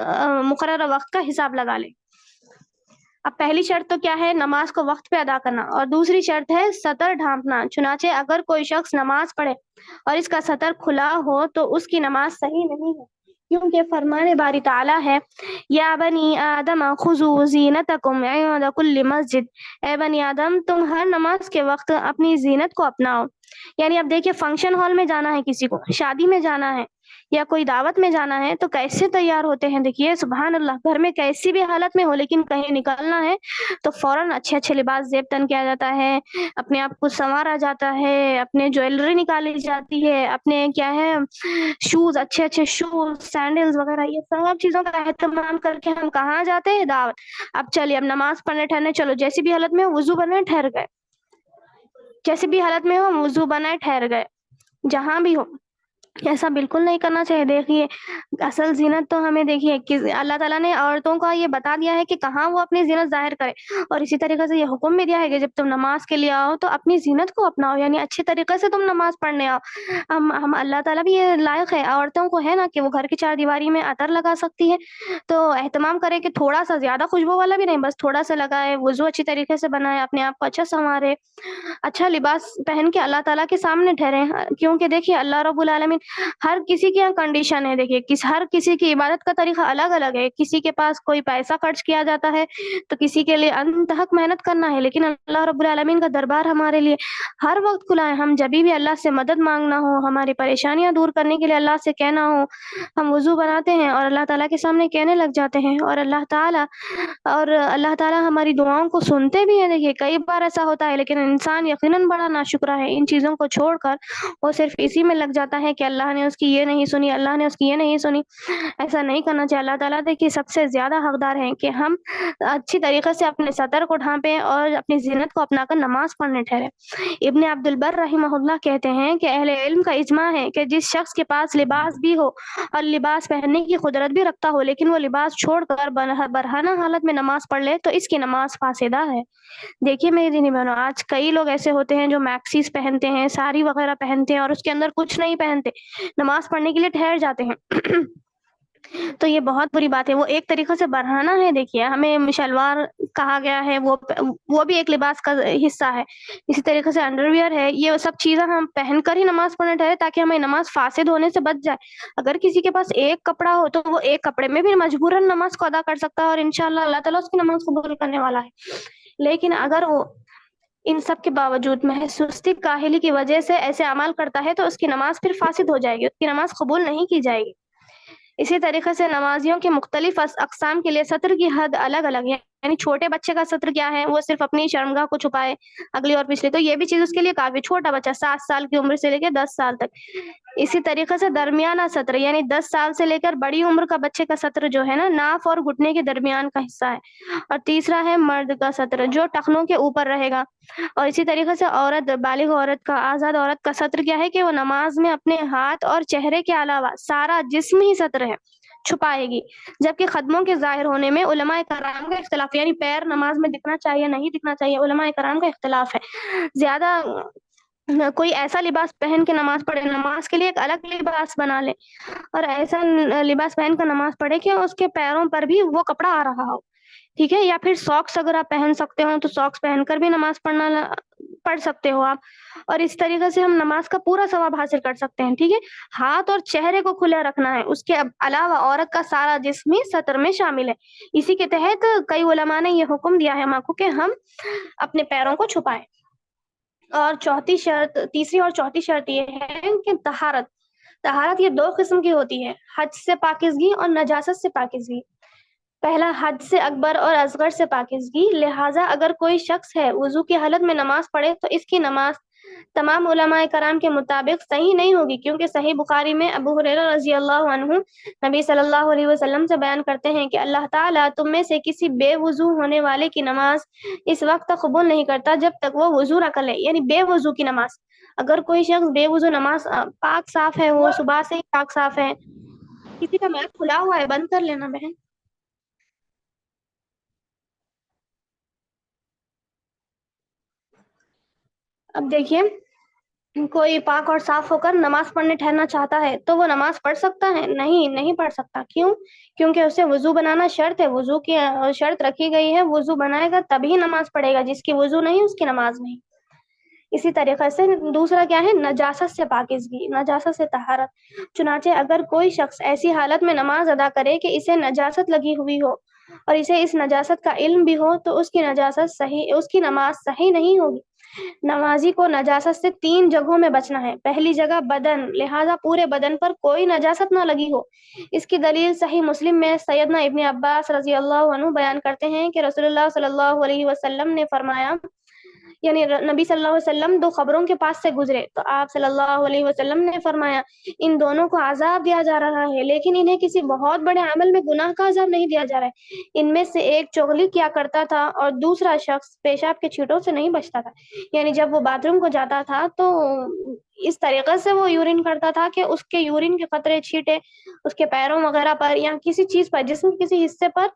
مقررہ وقت کا حساب لگا لے. اب پہلی شرط تو کیا ہے؟ نماز کو وقت پہ ادا کرنا. اور دوسری شرط ہے سطر ڈھانپنا. چنانچہ اگر کوئی شخص نماز پڑھے اور اس کا سطر کھلا ہو تو اس کی نماز صحیح نہیں ہے، کیونکہ فرمان باری تعالیٰ ہے یا بنی آدم خذوا زینتکم عند کل مسجد. اے بنی آدم تم ہر نماز کے وقت اپنی زینت کو اپناؤ. یعنی اب دیکھیے فنکشن ہال میں جانا ہے، کسی کو شادی میں جانا ہے یا کوئی دعوت میں جانا ہے تو کیسے تیار ہوتے ہیں. دیکھیے سبحان اللہ، گھر میں کیسی بھی حالت میں ہو لیکن کہیں نکلنا ہے تو فوراً اچھے اچھے لباس زیب تن کیا جاتا ہے، اپنے آپ کو سنوارا جاتا ہے، اپنے جویلری نکالی جاتی ہے، اپنے کیا ہے شوز، اچھے اچھے شوز، سینڈلز وغیرہ، یہ سب چیزوں کا اہتمام کر کے ہم کہاں جاتے ہیں؟ دعوت. اب چلیے اب نماز پڑھنے ٹھہرنے چلو، جیسی بھی حالت میں ہو وضو بنائے ٹھہر گئے، جیسی بھی حالت میں ہو وضو بنائے ٹھہر گئے، جہاں بھی ہو. ایسا بالکل نہیں کرنا چاہیے. دیکھیے اصل زینت تو ہمیں دیکھیے کہ اللہ تعالیٰ نے عورتوں کا یہ بتا دیا ہے کہ کہاں وہ اپنی زینت ظاہر کرے، اور اسی طریقے سے یہ حکم بھی دیا ہے کہ جب تم نماز کے لیے آؤ تو اپنی زینت کو اپناؤ، یعنی اچھے طریقے سے تم نماز پڑھنے آؤ. ہم اللہ تعالیٰ بھی یہ لائق ہے عورتوں کو ہے نا کہ وہ گھر کی چار دیواری میں عطر لگا سکتی ہے، تو اہتمام کرے کہ تھوڑا سا زیادہ خوشبو والا بھی نہیں، بس تھوڑا سا لگائے، وضو اچھی طریقے سے بنائے، اپنے آپ کو اچھا سنوارے، اچھا لباس پہن کے اللہ تعالیٰ کے سامنے ٹھہرے. کیونکہ دیکھیے اللہ رب العالمین ہر کسی کی کنڈیشن ہے. دیکھیے ہر کسی کی عبادت کا طریقہ الگ الگ ہے. کسی کے پاس کوئی پیسہ خرچ کیا جاتا ہے تو کسی کے لیے انتہک محنت کرنا ہے، لیکن اللہ رب العالمین کا دربار ہمارے لیے ہر وقت کھلا ہے. ہم جب بھی اللہ سے مدد مانگنا ہو، ہماری پریشانیاں دور کرنے کے لیے اللہ سے کہنا ہو، ہم وضو بناتے ہیں اور اللہ تعالیٰ کے سامنے کہنے لگ جاتے ہیں، اور اللہ تعالیٰ ہماری دعاؤں کو سنتے بھی ہیں. دیکھیے کئی بار ایسا ہوتا ہے لیکن انسان یقیناً بڑا ناشکرا ہے، ان چیزوں کو چھوڑ کر وہ صرف اسی میں لگ جاتا ہے کہ اللہ نے اس کی یہ نہیں سنی، اللہ نے اس کی یہ نہیں سنی. ایسا نہیں کرنا چاہیے. اللہ تعالیٰ دیکھیے سب سے زیادہ حقدار ہیں کہ ہم اچھی طریقے سے اپنے سطر کو ڈھانپیں اور اپنی زینت کو اپنا کر نماز پڑھنے ٹھہرے. ابن عبد البر رحمہ اللہ کہتے ہیں کہ اہل علم کا اجماع ہے کہ جس شخص کے پاس لباس بھی ہو اور لباس پہننے کی قدرت بھی رکھتا ہو لیکن وہ لباس چھوڑ کر برہنہ حالت میں نماز پڑھ لے تو اس کی نماز فاسدہ ہے. دیکھیے میری دینی بہنوں، آج کئی لوگ ایسے ہوتے ہیں جو میکسیز پہنتے ہیں، ساری وغیرہ پہنتے ہیں اور اس کے اندر کچھ نہیں پہنتے، نماز پڑھنے کے لیے ٹھہر جاتے ہیں. تو یہ بہت بری بات ہے. وہ ایک طریقے سے برہنہ ہے. دیکھیے ہمیں شلوار کہا گیا ہے، وہ بھی ایک لباس کا حصہ ہے. اسی طریقے سے انڈر ویئر ہے. یہ سب چیزیں ہم پہن کر ہی نماز پڑھنا ٹھہرے تاکہ ہمیں نماز فاسد ہونے سے بچ جائے. اگر کسی کے پاس ایک کپڑا ہو تو وہ ایک کپڑے میں بھی مجبوراً نماز کو ادا کر سکتا ہے، اور انشاءاللہ اللہ تعالیٰ اس کی نماز قبول کرنے والا ہے. لیکن اگر وہ ان سب کے باوجود محض سستی کاہلی کی وجہ سے ایسے عمل کرتا ہے تو اس کی نماز پھر فاسد ہو جائے گی، اس کی نماز قبول نہیں کی جائے گی. اسی طریقے سے نمازیوں کے مختلف اقسام کے لیے سطر کی حد الگ الگ ہے. یعنی چھوٹے بچے کا سطر کیا ہے، وہ صرف اپنی شرمگاہ کو چھپائے اگلی اور پچھلی، تو یہ بھی چیز اس کے لیے کافی، چھوٹا بچہ 7 سال کی عمر سے لے کے 10 سال تک۔ اسی طریقے سے درمیانہ سطر یعنی 10 سال سے لے کر بڑی عمر کا بچے کا سطر جو ہے نا، ناف اور گھٹنے کے درمیان کا حصہ ہے۔ اور تیسرا ہے مرد کا سطر جو ٹخنوں کے اوپر رہے گا۔ اور اسی طریقے سے عورت، بالغ عورت کا، آزاد عورت کا سطر کیا ہے کہ وہ نماز میں اپنے ہاتھ اور چہرے کے علاوہ سارا جسم ہی سطر ہے، چھپائے گی۔ جبکہ قدموں کے ظاہر ہونے میں علماء کرام کا اختلاف، یعنی پیر نماز میں دکھنا چاہیے نہیں دکھنا چاہیے، علماء کرام کا اختلاف ہے۔ زیادہ کوئی ایسا لباس پہن کے نماز پڑھے، نماز کے لیے ایک الگ لباس بنا لے، اور ایسا لباس پہن کر نماز پڑھے کہ اس کے پیروں پر بھی وہ کپڑا آ رہا ہو، ٹھیک ہے۔ یا پھر ساکس اگر آپ پہن سکتے ہو تو ساکس پہن کر بھی نماز پڑھ سکتے ہو آپ، اور اس طریقے سے ہم نماز کا پورا ثواب حاصل کر سکتے ہیں، ٹھیک ہے۔ ہاتھ اور چہرے کو کھلا رکھنا ہے، اس کے علاوہ عورت کا سارا جسم ہی سطر میں شامل ہے۔ اسی کے تحت کئی علماء نے یہ حکم دیا ہے ہم کو کہ ہم اپنے پیروں کو چھپائیں۔ اور تیسری اور چوتھی شرط یہ ہے کہ طہارت یہ 2 قسم کی ہوتی ہے، حدث سے پاکیزگی اور نجاست سے پاکیزگی۔ پہلا حدث اکبر اور اصغر سے پاکیزگی، لہٰذا اگر کوئی شخص ہے وضو کی حالت میں نماز پڑھے تو اس کی نماز تمام علماء کرام کے مطابق صحیح نہیں ہوگی، کیونکہ صحیح بخاری میں ابو ہریرہ رضی اللہ عنہ نبی صلی اللہ علیہ وسلم سے بیان کرتے ہیں کہ اللہ تعالیٰ تم میں سے کسی بے وضو ہونے والے کی نماز اس وقت تک قبول نہیں کرتا جب تک وہ وضو نہ کر لے، یعنی بے وضو کی نماز۔ اگر کوئی شخص بے وضو نماز، پاک صاف ہے، وہ صبح سے ہی پاک صاف ہے، کسی کا میک کھلا ہوا ہے، بند کر لینا بہن۔ اب دیکھیے، کوئی پاک اور صاف ہو کر نماز پڑھنے ٹھہرنا چاہتا ہے تو وہ نماز پڑھ سکتا ہے؟ نہیں پڑھ سکتا۔ کیوں؟ کیونکہ اسے وضو بنانا شرط ہے، وضو کی شرط رکھی گئی ہے، وضو بنائے گا تبھی نماز پڑھے گا، جس کی وضو نہیں اس کی نماز نہیں۔ اسی طریقے سے دوسرا کیا ہے؟ نجاست سے پاکیزگی، نجاست سے طہارت۔ چنانچہ اگر کوئی شخص ایسی حالت میں نماز ادا کرے کہ اسے نجاست لگی ہوئی ہو اور اسے اس نجاست کا علم بھی ہو تو اس کی نماز صحیح نہیں ہوگی۔ نمازی کو نجاست سے 3 جگہوں میں بچنا ہے۔ پہلی جگہ بدن، لہٰذا پورے بدن پر کوئی نجاست نہ لگی ہو۔ اس کی دلیل صحیح مسلم میں سیدنا ابن عباس رضی اللہ عنہ بیان کرتے ہیں کہ رسول اللہ صلی اللہ علیہ وسلم نے فرمایا، یعنی نبی صلی اللہ علیہ وسلم 2 قبروں کے پاس سے گزرے تو آپ صلی اللہ علیہ وسلم نے فرمایا ان دونوں کو عذاب دیا جا رہا ہے، لیکن انہیں کسی بہت بڑے عمل میں گناہ کا عذاب نہیں دیا جا رہا ہے۔ ان میں سے ایک چغلی کیا کرتا تھا اور دوسرا شخص پیشاب کے چھینٹوں سے نہیں بچتا تھا، یعنی جب وہ باتھ روم کو جاتا تھا تو اس طریقے سے وہ یورین کرتا تھا کہ اس کے یورین کے قطرے چھینٹے اس کے پیروں وغیرہ پر یا کسی چیز پر، جسم کے کسی حصے پر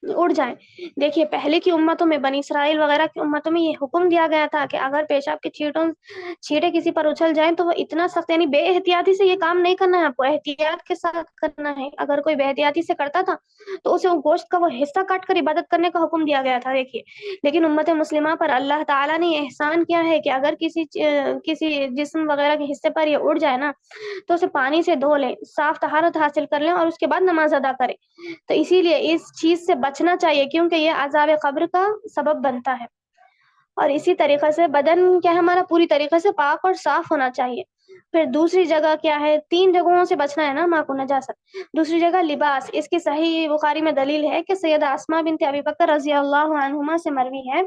اڑ جائیں۔ دیکھیے پہلے کی امتوں میں، بنی اسرائیل وغیرہ کی امتوں میں یہ حکم دیا گیا تھا کہ اگر پیشاب کے چھینٹے کسی پر اچھل جائیں تو وہ اتنا سخت، یعنی بے احتیاطی سے یہ کام نہیں کرنا ہے، آپ کو احتیاط کے ساتھ کرنا ہے۔ اگر کوئی بے احتیاطی سے کرتا تھا تو اسے گوشت کا وہ حصہ کاٹ کر عبادت کرنے کا حکم دیا گیا تھا۔ دیکھیے لیکن امت مسلمہ پر اللہ تعالیٰ نے احسان کیا ہے کہ اگر کسی جسم وغیرہ کے حصے پر یہ اڑ جائے نا تو اسے پانی سے دھو لیں، صاف طہارت حاصل کر لیں اور اس کے بعد نماز ادا کریں۔ تو اسی لیے اس چیز سے بچنا چاہیے کیونکہ یہ عذاب قبر کا سبب بنتا ہے۔ اور اسی طریقے سے بدن کیا ہے ہمارا پوری طریقے سے پاک اور صاف ہونا چاہیے۔ پھر دوسری جگہ کیا ہے؟ 3 جگہوں سے بچنا ہے نا ماں کو نجاست۔ دوسری جگہ لباس، اس کی صحیح بخاری میں دلیل ہے کہ سیدہ اسماء بنت ابی بکر رضی اللہ عنہما سے مروی ہے،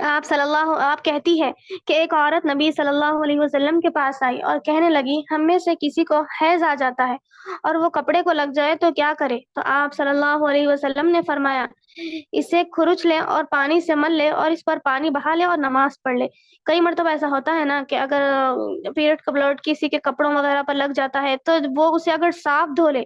آپ کہتی ہے کہ ایک عورت نبی صلی اللہ علیہ وسلم کے پاس آئی اور کہنے لگی ہم میں سے کسی کو حیض آ جاتا ہے اور وہ کپڑے کو لگ جائے تو کیا کرے؟ تو آپ صلی اللہ علیہ وسلم نے فرمایا اسے کھرچ لے اور پانی سے مل لے اور اس پر پانی بہا لے اور نماز پڑھ لے۔ کئی مرتبہ ایسا ہوتا ہے نا کہ اگر پیریڈ کا بلڈ کسی کے کپڑوں وغیرہ پر لگ جاتا ہے تو وہ اسے اگر صاف دھو لے،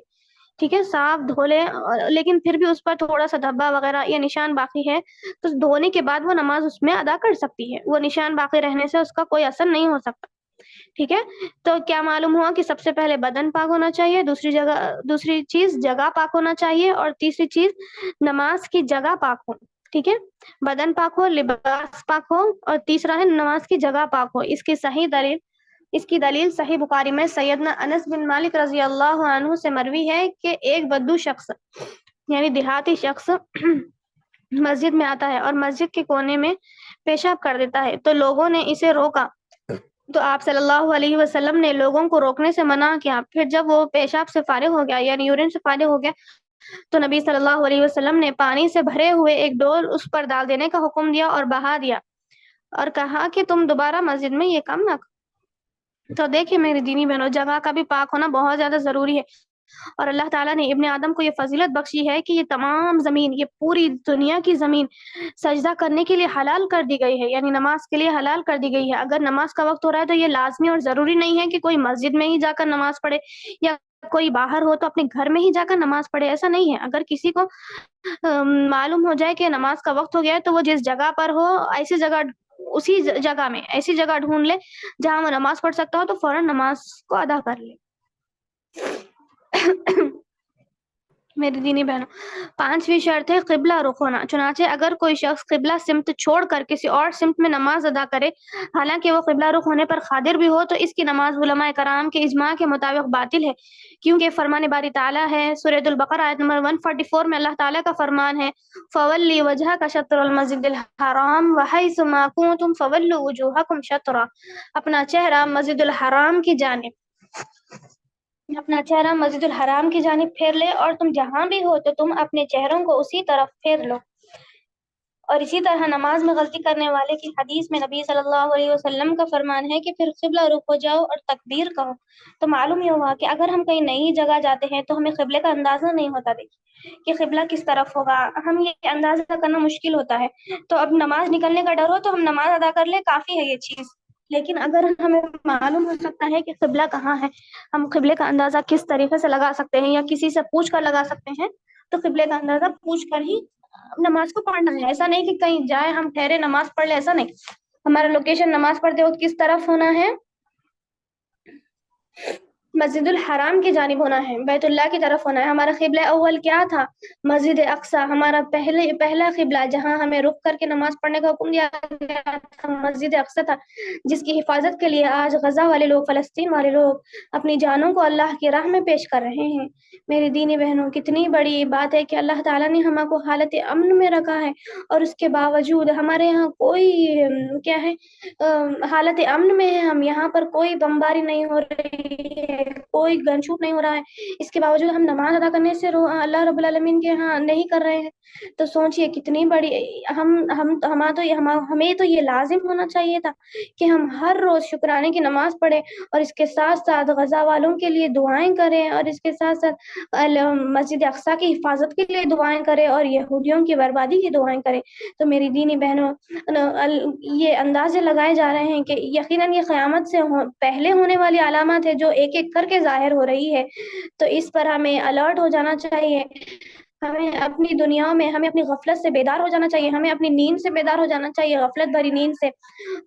ٹھیک ہے، صاف دھو لے، لیکن پھر بھی اس پر تھوڑا سا دھبا وغیرہ یا نشان باقی ہے تو دھونے کے بعد وہ نماز اس میں ادا کر سکتی ہے، وہ نشان باقی رہنے سے اس کا کوئی اثر نہیں ہو سکتا، ٹھیک ہے۔ تو کیا معلوم ہوا کہ سب سے پہلے بدن پاک ہونا چاہیے، دوسری چیز جگہ پاک ہونا چاہیے، اور تیسری چیز نماز کی جگہ پاک ہو، ٹھیک ہے۔ بدن پاک ہو، لباس پاک ہو، اور تیسرا ہے نماز کی جگہ پاک ہو۔ اس کی دلیل صحیح بخاری میں سیدنا انس بن مالک رضی اللہ عنہ سے مروی ہے کہ ایک بدو شخص یعنی دیہاتی شخص مسجد میں آتا ہے اور مسجد کے کونے میں پیشاب کر دیتا ہے تو لوگوں نے اسے روکا تو آپ صلی اللہ علیہ وسلم نے لوگوں کو روکنے سے منع کیا۔ پھر جب وہ پیشاب سے فارغ ہو گیا یعنی یورین سے فارغ ہو گیا تو نبی صلی اللہ علیہ وسلم نے پانی سے بھرے ہوئے ایک ڈول اس پر ڈال دینے کا حکم دیا اور بہا دیا اور کہا کہ تم دوبارہ مسجد میں یہ کام نہ کرو۔ تو دیکھیں میری دینی بہنوں، جگہ کا بھی پاک ہونا بہت زیادہ ضروری ہے، اور اللہ تعالیٰ نے ابن آدم کو یہ فضیلت بخشی ہے کہ یہ تمام زمین، یہ پوری دنیا کی زمین سجدہ کرنے کے لیے حلال کر دی گئی ہے، یعنی نماز کے لیے حلال کر دی گئی ہے۔ اگر نماز کا وقت ہو رہا ہے تو یہ لازمی اور ضروری نہیں ہے کہ کوئی مسجد میں ہی جا کر نماز پڑھے یا کوئی باہر ہو تو اپنے گھر میں ہی جا کر نماز پڑھے، ایسا نہیں ہے۔ اگر کسی کو معلوم ہو جائے کہ نماز کا وقت ہو گیا ہے تو وہ جس جگہ پر ہو، ایسی جگہ، اسی جگہ میں ایسی جگہ ڈھونڈ لے جہاں وہ نماز پڑھ سکتا ہو، تو فوراً نماز کو ادا کر لے۔ میری دینی بہنوں، پانچویں شرط ہے قبلہ رخ ہونا۔ چنانچہ اگر کوئی شخص قبلہ سمت چھوڑ کر کسی اور سمت میں نماز ادا کرے حالانکہ وہ قبلہ رخ ہونے پر قادر بھی ہو، تو اس کی نماز علماء کرام کے اجماع کے مطابق باطل ہے، کیونکہ فرمان باری تعالیٰ ہے، سورۃ البقرہ آیت نمبر 144 میں اللہ تعالیٰ کا فرمان ہے، فَوَلِّ وَجْهَكَ شَطْرَ الْمَسْجِدِ الْحَرَامِ وَحَيْثُ مَا كُنتُمْ فَوَلُّوا وُجُوهَكُمْ شَطْرَهُ۔ اپنا چہرہ مسجد الحرام کی جانب مسجد الحرام کی جانب پھیر لے، اور تم جہاں بھی ہو تو تم اپنے چہروں کو اسی طرف پھیر لو۔ اور اسی طرح نماز میں غلطی کرنے والے کی حدیث میں نبی صلی اللہ علیہ وسلم کا فرمان ہے کہ پھر قبلہ رخ ہو جاؤ اور تکبیر کہو۔ تو معلوم یہ ہوا کہ اگر ہم کہیں نئی جگہ جاتے ہیں تو ہمیں قبلے کا اندازہ نہیں ہوتا، دیکھیے کہ قبلہ کس طرف ہوگا، ہم یہ اندازہ کرنا مشکل ہوتا ہے۔ تو اب نماز نکلنے کا ڈر ہو تو ہم نماز ادا کر لیں، کافی ہے یہ چیز۔ لیکن اگر ہمیں معلوم ہو سکتا ہے کہ قبلہ کہاں ہے، ہم قبلے کا اندازہ کس طریقے سے لگا سکتے ہیں یا کسی سے پوچھ کر لگا سکتے ہیں، تو قبلے کا اندازہ پوچھ کر ہی نماز کو پڑھنا ہے۔ ایسا نہیں کہ کہیں جائے ہم ٹھہرے نماز پڑھ لیں، ایسا نہیں۔ ہمارا لوکیشن نماز پڑھتے وقت کس طرف ہونا ہے؟ مسجد الحرام کی جانب ہونا ہے، بیت اللہ کی طرف ہونا ہے۔ ہمارا قبلہ اول کیا تھا؟ مسجد اقصی، ہمارا پہلا قبلہ جہاں ہمیں رک کر کے نماز پڑھنے کا حکم دیا گیا تھا، مسجد اقصی تھا، جس کی حفاظت کے لیے آج غزہ والے لوگ، فلسطین والے لوگ اپنی جانوں کو اللہ کی راہ میں پیش کر رہے ہیں۔ میری دینی بہنوں، کتنی بڑی بات ہے کہ اللہ تعالیٰ نے ہم کو حالت امن میں رکھا ہے، اور اس کے باوجود ہمارے یہاں کوئی کیا ہے، حالت امن میں ہے، ہم یہاں پر کوئی بمباری نہیں ہو رہی ہے، کوئی گن شوٹ نہیں ہو رہا ہے، اس کے باوجود ہم نماز ادا کرنے سے اللہ رب العالمین کے ہاں نہیں کر رہے ہیں۔ تو سوچئے کتنی بڑی ہمیں تو یہ لازم ہونا چاہیے تھا کہ ہم ہر روز شکرانے کی نماز پڑھیں، اور اس کے ساتھ ساتھ غزہ والوں کے لیے دعائیں کریں، اور اس کے ساتھ ساتھ مسجد اقصی کی حفاظت کے لیے دعائیں کریں، اور یہودیوں کی بربادی کی دعائیں کریں۔ تو میری دینی بہنوں، یہ اندازے لگائے جا رہے ہیں کہ یقیناً یہ قیامت سے پہلے ہونے والی علامات ہے جو ایک ایک کر کے ظاہر ہو رہی ہے۔ تو اس پر ہمیں الرٹ ہو جانا چاہیے، ہمیں اپنی دنیا میں ہمیں اپنی غفلت سے بیدار ہو جانا چاہیے، ہمیں اپنی نیند سے بیدار ہو جانا چاہیے، غفلت بھری نیند سے،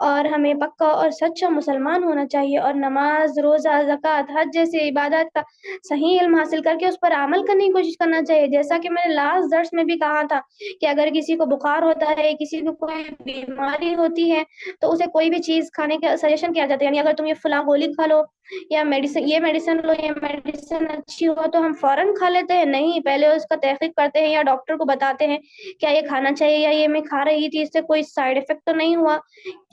اور ہمیں پکا اور سچا مسلمان ہونا چاہیے، اور نماز، روزہ، زکوٰۃ، حج جیسے عبادات کا صحیح علم حاصل کر کے اس پر عمل کرنے کی کوشش کرنا چاہیے۔ جیسا کہ میں نے لاسٹ درس میں بھی کہا تھا کہ اگر کسی کو بخار ہوتا ہے، کسی کو کوئی بیماری ہوتی ہے، تو اسے کوئی بھی چیز کھانے کا سجیشن کیا جاتا ہے، یعنی اگر تم یہ فلاں گولی کھا لو یا یہ میڈیسن لو، یہ میڈیسن اچھی ہو تو ہم فوراً کھا لیتے ہیں، نہیں، پہلے اس کا تحقیق کرتے ہیں یا ڈاکٹر کو بتاتے ہیں کیا یہ کھانا چاہیے، یا یہ میں کھا رہی تھی اس سے کوئی سائیڈ افیکٹ تو نہیں ہوا۔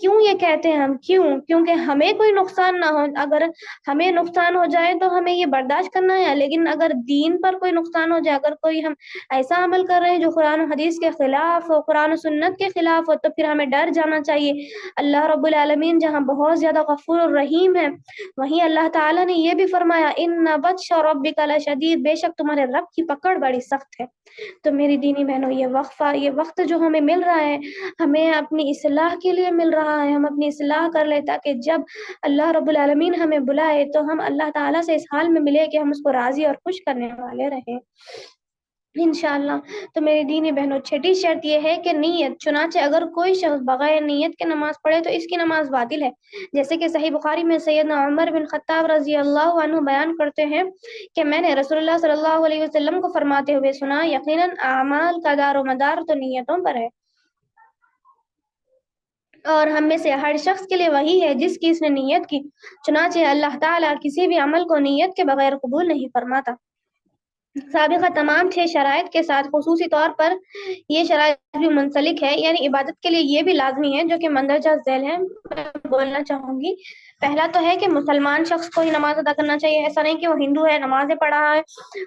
کیوں یہ کہتے ہیں ہم؟ کیونکہ ہمیں کوئی نقصان نہ ہو، اگر ہمیں نقصان ہو جائے تو ہمیں یہ برداشت کرنا ہے، لیکن اگر دین پر کوئی نقصان ہو جائے، اگر کوئی ہم ایسا عمل کر رہے ہیں جو قرآن و حدیث کے خلاف ہو، قرآن و سنت کے خلاف ہو، تو پھر ہمیں ڈر جانا چاہیے۔ اللہ رب العالمین جہاں بہت زیادہ غفور الرحیم ہے، وہیں اللہ تعالیٰ نے یہ بھی فرمایا ان بطش ربک لشدید، بے شک تمہارے رب کی پکڑ بڑی سخت ہے۔ تو میری دینی بہنوں، یہ وقت جو ہمیں مل رہا ہے، ہمیں اپنی اصلاح کے لیے مل رہا ہے، ہم اپنی اصلاح کر لیں تاکہ جب اللہ رب العالمین ہمیں بلائے تو ہم اللہ تعالیٰ سے اس حال میں ملے کہ ہم اس کو راضی اور خوش کرنے والے رہیں انشاءاللہ۔ تو میری دینی بہنوں، چھٹی شرط یہ ہے کہ نیت، چنانچہ اگر کوئی شخص بغیر نیت کے نماز پڑھے تو اس کی نماز باطل ہے، جیسے کہ صحیح بخاری میں سیدنا عمر بن خطاب رضی اللہ عنہ بیان کرتے ہیں کہ میں نے رسول اللہ صلی اللہ علیہ وسلم کو فرماتے ہوئے سنا، یقیناً اعمال کا دار و مدار تو نیتوں پر ہے، اور ہم میں سے ہر شخص کے لیے وہی ہے جس کی اس نے نیت کی، چنانچہ اللہ تعالیٰ کسی بھی عمل کو نیت کے بغیر قبول نہیں فرماتا۔ سابقہ تمام 6 شرائط کے ساتھ خصوصی طور پر یہ شرائط بھی منسلک ہے، یعنی عبادت کے لیے یہ بھی لازمی ہے جو کہ مندرجہ ذیل ہے، میں بولنا چاہوں گی۔ پہلا تو ہے کہ مسلمان شخص کو ہی نماز ادا کرنا چاہیے، ایسا نہیں کہ وہ ہندو ہے، نمازیں پڑھا ہے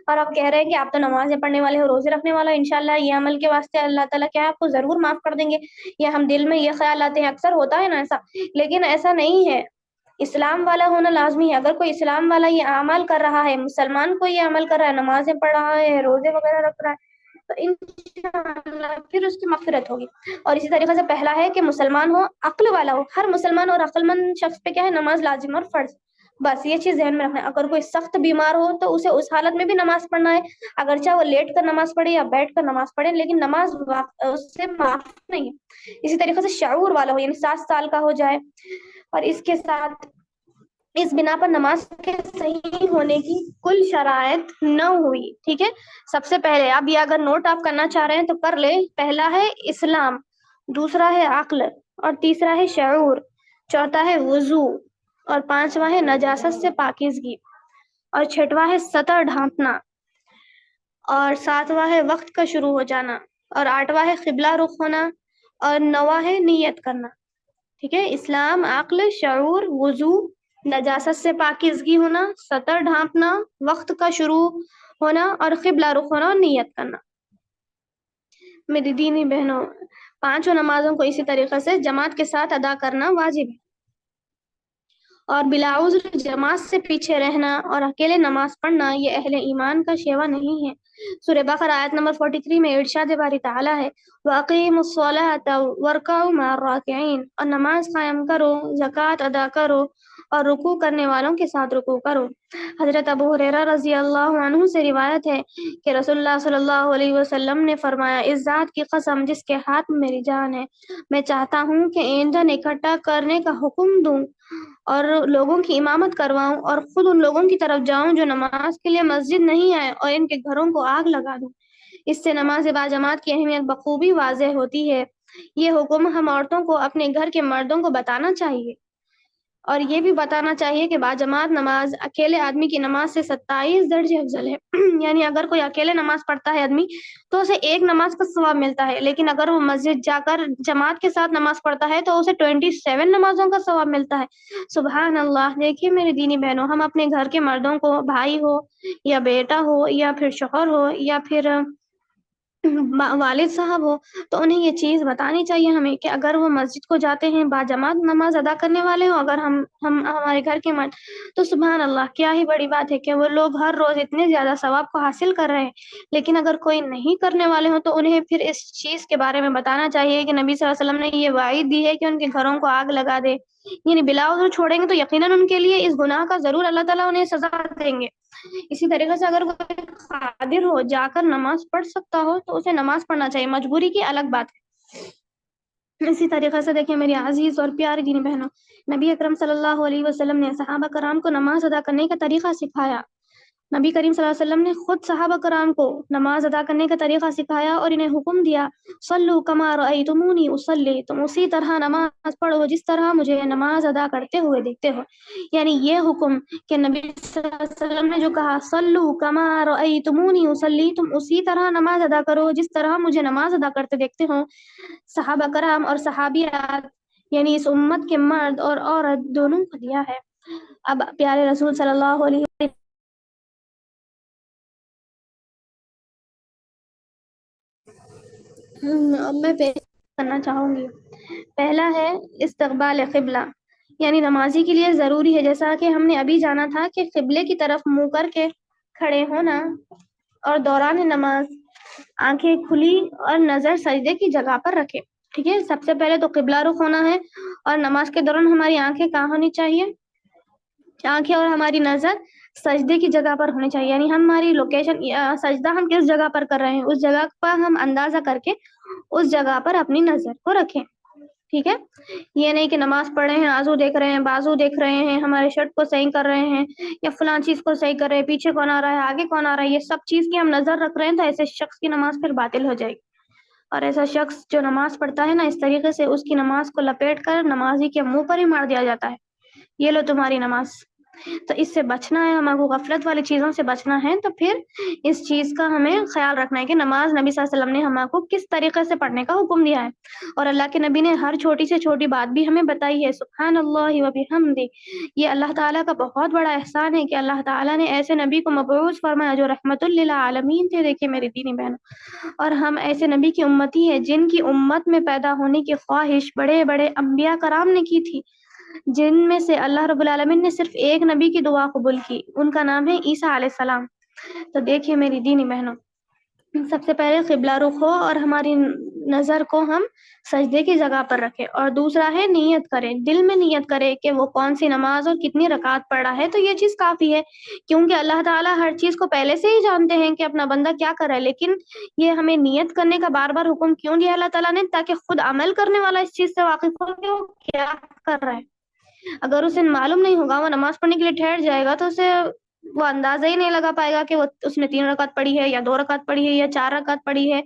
اور آپ کہہ رہے ہیں کہ آپ تو نمازیں پڑھنے والے ہو، روزے رکھنے والا، انشاءاللہ یہ عمل کے واسطے اللہ تعالیٰ کیا ہے آپ کو ضرور معاف کر دیں گے، یا ہم دل میں یہ خیال آتے ہیں، اکثر ہوتا ہے نا ایسا، لیکن ایسا نہیں ہے۔ اسلام والا ہونا لازمی ہے۔ اگر کوئی اسلام والا یہ عمل کر رہا ہے، مسلمان کو یہ عمل کر رہا ہے، نمازیں پڑھ رہا ہے، روزے وغیرہ رکھ رہا ہے، تو انشاءاللہ پھر اس کی مغفرت ہوگی۔ اور اسی طریقے سے پہلا ہے کہ مسلمان ہو، عقل والا ہو، ہر مسلمان اور عقل مند شخص پہ کیا ہے نماز لازم اور فرض، بس یہ چیز ذہن میں رکھنا ہے۔ اگر کوئی سخت بیمار ہو تو اسے اس حالت میں بھی نماز پڑھنا ہے، اگرچہ وہ لیٹ کر نماز پڑھے یا بیٹھ کر نماز پڑھے، لیکن نماز اس سے معاف نہیں ہے۔ اسی طریقے سے شعور والا ہو، یعنی 7 سال کا ہو جائے، اور اس کے ساتھ اس بنا پر نماز کے صحیح ہونے کی کل شرائط نہ ہوئی، ٹھیک ہے۔ سب سے پہلے اب یہ اگر نوٹ آپ کرنا چاہ رہے ہیں تو کر لیں، پہلا ہے اسلام، دوسرا ہے عقل، اور تیسرا ہے شعور، چوتھا ہے وضو، اور پانچواں ہے نجاست سے پاکیزگی، اور چھٹواں ہے سطر ڈھانپنا، اور ساتواں ہے وقت کا شروع ہو جانا، اور آٹھواں ہے قبلہ رخ ہونا، اور نواں ہے نیت کرنا، ٹھیک ہے۔ اسلام، عقل، شعور، وضو، نجاست سے پاکیزگی ہونا، سطر ڈھانپنا، وقت کا شروع ہونا، اور قبلہ رخ ہونا، اور نیت کرنا۔ میری دینی بہنوں، پانچوں نمازوں کو اسی طریقے سے جماعت کے ساتھ ادا کرنا واجب ہے، اور بلا عذر جماعت سے پیچھے رہنا اور اکیلے نماز پڑھنا یہ اہل ایمان کا شیوا نہیں ہے۔ سورہ بقرہ آیت نمبر 43 میں ارشاد باری تعالیٰ ہے وَأَقِيمُوا الصَّلَاةَ وَارْكَعُوا مَعَ الرَّاكِعِينَ، اور نماز قائم کرو، زکوٰۃ ادا کرو، اور رکوع کرنے والوں کے ساتھ رکوع کرو۔ حضرت ابو ہریرہ رضی اللہ عنہ سے روایت ہے کہ رسول اللہ صلی اللہ علیہ وسلم نے فرمایا، اس ذات کی قسم جس کے ہاتھ میں میری جان ہے، میں چاہتا ہوں کہ ایندھن اکٹھا کرنے کا حکم دوں اور لوگوں کی امامت کرواؤں، اور خود ان لوگوں کی طرف جاؤں جو نماز کے لیے مسجد نہیں آئے، اور ان کے گھروں کو آگ لگا دوں۔ اس سے نماز باجماعت کی اہمیت بخوبی واضح ہوتی ہے۔ یہ حکم ہم عورتوں کو اپنے گھر کے مردوں کو بتانا چاہیے، اور یہ بھی بتانا چاہیے کہ باجماعت نماز اکیلے آدمی کی نماز سے 27 درجے افضل ہے۔ یعنی اگر کوئی اکیلے نماز پڑھتا ہے آدمی تو اسے ایک نماز کا ثواب ملتا ہے، لیکن اگر وہ مسجد جا کر جماعت کے ساتھ نماز پڑھتا ہے تو اسے 27 نمازوں کا ثواب ملتا ہے۔ سبحان اللہ۔ دیکھیے میری دینی بہنوں، ہم اپنے گھر کے مردوں کو، بھائی ہو یا بیٹا ہو یا پھر شوہر ہو یا پھر والد صاحب ہو، تو انہیں یہ چیز بتانی چاہیے ہمیں کہ اگر وہ مسجد کو جاتے ہیں، باجماعت نماز ادا کرنے والے ہوں، اگر ہم ہمارے گھر کے مرد، تو سبحان اللہ کیا ہی بڑی بات ہے کہ وہ لوگ ہر روز اتنے زیادہ ثواب کو حاصل کر رہے ہیں۔ لیکن اگر کوئی نہیں کرنے والے ہوں تو انہیں پھر اس چیز کے بارے میں بتانا چاہیے کہ نبی صلی اللہ علیہ وسلم نے یہ وعید دی ہے کہ ان کے گھروں کو آگ لگا دے، یعنی بلا عذر چھوڑیں گے تو یقیناً ان کے لیے اس گناہ کا ضرور اللہ تعالیٰ انہیں سزا دیں گے۔ اسی طریقے سے اگر کوئی قادر ہو، جا کر نماز پڑھ سکتا ہو تو اسے نماز پڑھنا چاہیے، مجبوری کی الگ بات ہے۔ اسی طریقے سے دیکھیں میری عزیز اور پیاری دینی بہنوں، نبی اکرم صلی اللہ علیہ وسلم نے صحابہ کرام کو نماز ادا کرنے کا طریقہ سکھایا۔ نبی کریم صلی اللہ علیہ وسلم نے خود صحابہ کرام کو نماز ادا کرنے کا طریقہ سکھایا اور انہیں حکم دیا، صلو کما رأیتمونی اصلی، تم اسی طرح نماز پڑھو جس طرح مجھے نماز ادا کرتے ہوئے دیکھتے ہو۔ یعنی یہ حکم کہ نبی صلی اللہ علیہ وسلم نے جو کہا صلو کما رأیتمونی اصلی، تم اسی طرح نماز ادا کرو جس طرح مجھے نماز ادا کرتے دیکھتے ہو، صحابہ کرام اور صحابیات یعنی اس امت کے مرد اور عورت دونوں کو دیا ہے۔ اب پیارے رسول صلی اللہ علیہ وسلم اب میں پیش کرنا چاہوں گی۔ پہلا ہے استقبال قبلہ، یعنی نمازی کے لیے ضروری ہے، جیسا کہ ہم نے ابھی جانا تھا، کہ قبلے کی طرف منہ کر کے کھڑے ہونا، اور دوران نماز آنکھیں کھلی اور نظر سجدے کی جگہ پر رکھے، ٹھیک ہے۔ سب سے پہلے تو قبلہ رخ ہونا ہے، اور نماز کے دوران ہماری آنکھیں کہاں ہونی چاہیے؟ آنکھیں اور ہماری نظر سجدے کی جگہ پر ہونی چاہیے، یعنی ہماری لوکیشن، سجدہ ہم کس جگہ پر کر رہے ہیں اس جگہ پر ہم اندازہ کر کے اس جگہ پر اپنی نظر کو رکھیں، ٹھیک ہے۔ یہ نہیں کہ نماز پڑھ رہے ہیں، آزو دیکھ رہے ہیں، بازو دیکھ رہے ہیں، ہمارے شرٹ کو صحیح کر رہے ہیں، یا فلاں چیز کو صحیح کر رہے ہیں، پیچھے کون آ رہا ہے، آگے کون آ رہا ہے، یہ سب چیز کی ہم نظر رکھ رہے ہیں، تو ایسے شخص کی نماز پھر باطل ہو جائے گی۔ اور ایسا شخص جو نماز پڑھتا ہے نا، اس طریقے سے اس کی نماز کو لپیٹ کر نمازی کے منہ پر ہی مار دیا جاتا ہے، یہ لو تمہاری نماز۔ تو اس سے بچنا ہے، ہمارے کو غفلت والی چیزوں سے بچنا ہے، تو پھر اس چیز کا ہمیں خیال رکھنا ہے کہ نماز نبی صلی اللہ علیہ وسلم نے ہمارے کو کس طریقے سے پڑھنے کا حکم دیا ہے، اور اللہ کے نبی نے ہر چھوٹی سے چھوٹی بات بھی ہمیں بتائی ہے۔ سبحان اللہ و بحمدہ، یہ اللہ تعالیٰ کا بہت بڑا احسان ہے کہ اللہ تعالیٰ نے ایسے نبی کو مبعوث فرمایا جو رحمت للعالمین تھے۔ دیکھیے میری دینی بہنوں، اور ہم ایسے نبی کی امتی ہیں جن کی امت میں پیدا ہونے کی خواہش بڑے بڑے انبیاء کرام نے کی تھی، جن میں سے اللہ رب العالمین نے صرف ایک نبی کی دعا قبول کی، ان کا نام ہے عیسیٰ علیہ السلام۔ تو دیکھیے میری دینی بہنوں، سب سے پہلے قبلہ رخ ہو اور ہماری نظر کو ہم سجدے کی جگہ پر رکھیں، اور دوسرا ہے نیت کریں، دل میں نیت کریں کہ وہ کون سی نماز اور کتنی رکعت پڑھ رہا ہے، تو یہ چیز کافی ہے، کیونکہ اللہ تعالیٰ ہر چیز کو پہلے سے ہی جانتے ہیں کہ اپنا بندہ کیا کر رہا ہے، لیکن یہ ہمیں نیت کرنے کا بار بار حکم کیوں دیا اللہ تعالیٰ نے؟ تاکہ خود عمل کرنے والا اس چیز سے واقف ہو کہ وہ کیا کر رہا ہے۔ اگر اسے معلوم نہیں ہوگا، وہ نماز پڑھنے کے لیے ٹھہر جائے گا، تو اسے وہ اندازہ ہی نہیں لگا پائے گا کہ وہ اس نے 3 رکعت پڑھی ہے یا 2 رکعت پڑھی ہے یا 4 رکعت پڑھی ہے،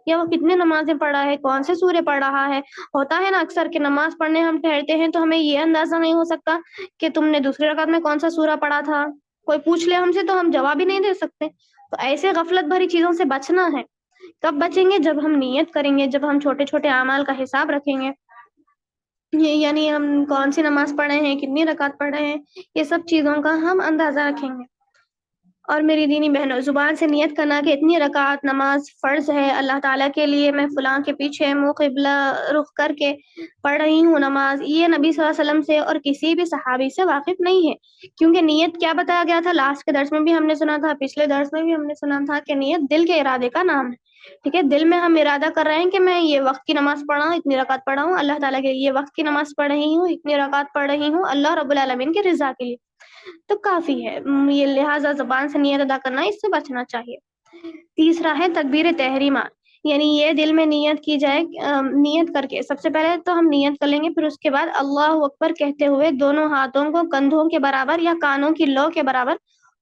یا وہ کتنے نمازیں پڑھا ہے، کون سے سورے پڑھ رہا ہے۔ ہوتا ہے نا اکثر کہ نماز پڑھنے ہم ٹھہرتے ہیں تو ہمیں یہ اندازہ نہیں ہو سکتا کہ تم نے دوسری رکعت میں کون سا سورہ پڑھا تھا، کوئی پوچھ لے ہم سے تو ہم جواب ہی نہیں دے سکتے۔ تو ایسے غفلت بھری چیزوں سے بچنا ہے۔ کب بچیں گے؟ جب ہم نیت کریں گے، جب ہم چھوٹے چھوٹے اعمال کا حساب رکھیں گے، یعنی ہم کون سی نماز پڑھ رہے ہیں، کتنی رکعت پڑھ رہے ہیں، یہ سب چیزوں کا ہم اندازہ رکھیں گے۔ اور میری دینی بہنوں، زبان سے نیت کرنا کہ اتنی رکعت نماز فرض ہے اللہ تعالیٰ کے لیے، میں فلاں کے پیچھے منہ قبلہ رخ کر کے پڑھ رہی ہوں نماز، یہ نبی صلی اللہ علیہ وسلم سے اور کسی بھی صحابی سے واقف نہیں ہے، کیونکہ نیت کیا بتایا گیا تھا لاسٹ کے درس میں بھی ہم نے سنا تھا، پچھلے درس میں بھی ہم نے سنا تھا کہ نیت دل کے ارادے کا نام ہے۔ ٹھیک ہے، دل میں ہم ارادہ کر رہے ہیں کہ میں یہ وقت کی نماز پڑھ رہا ہوں، اتنی رکعت پڑھ رہا ہوں اللہ تعالیٰ کے لیے، یہ وقت کی نماز پڑھ رہی ہوں، اتنی رکعت پڑھ رہی ہوں اللہ رب العالمین کی رضا کے لیے، تو کافی ہے۔ یہ لہٰذا زبان سے نیت ادا کرنا، اس سے بچنا چاہیے۔ تیسرا ہے تکبیر تحریمہ، یعنی یہ دل میں نیت کی جائے، نیت کر کے سب سے پہلے تو ہم نیت کر لیں گے، پھر اس کے بعد اللہ اکبر کہتے ہوئے دونوں ہاتھوں کو کندھوں کے برابر یا کانوں کی لو کے برابر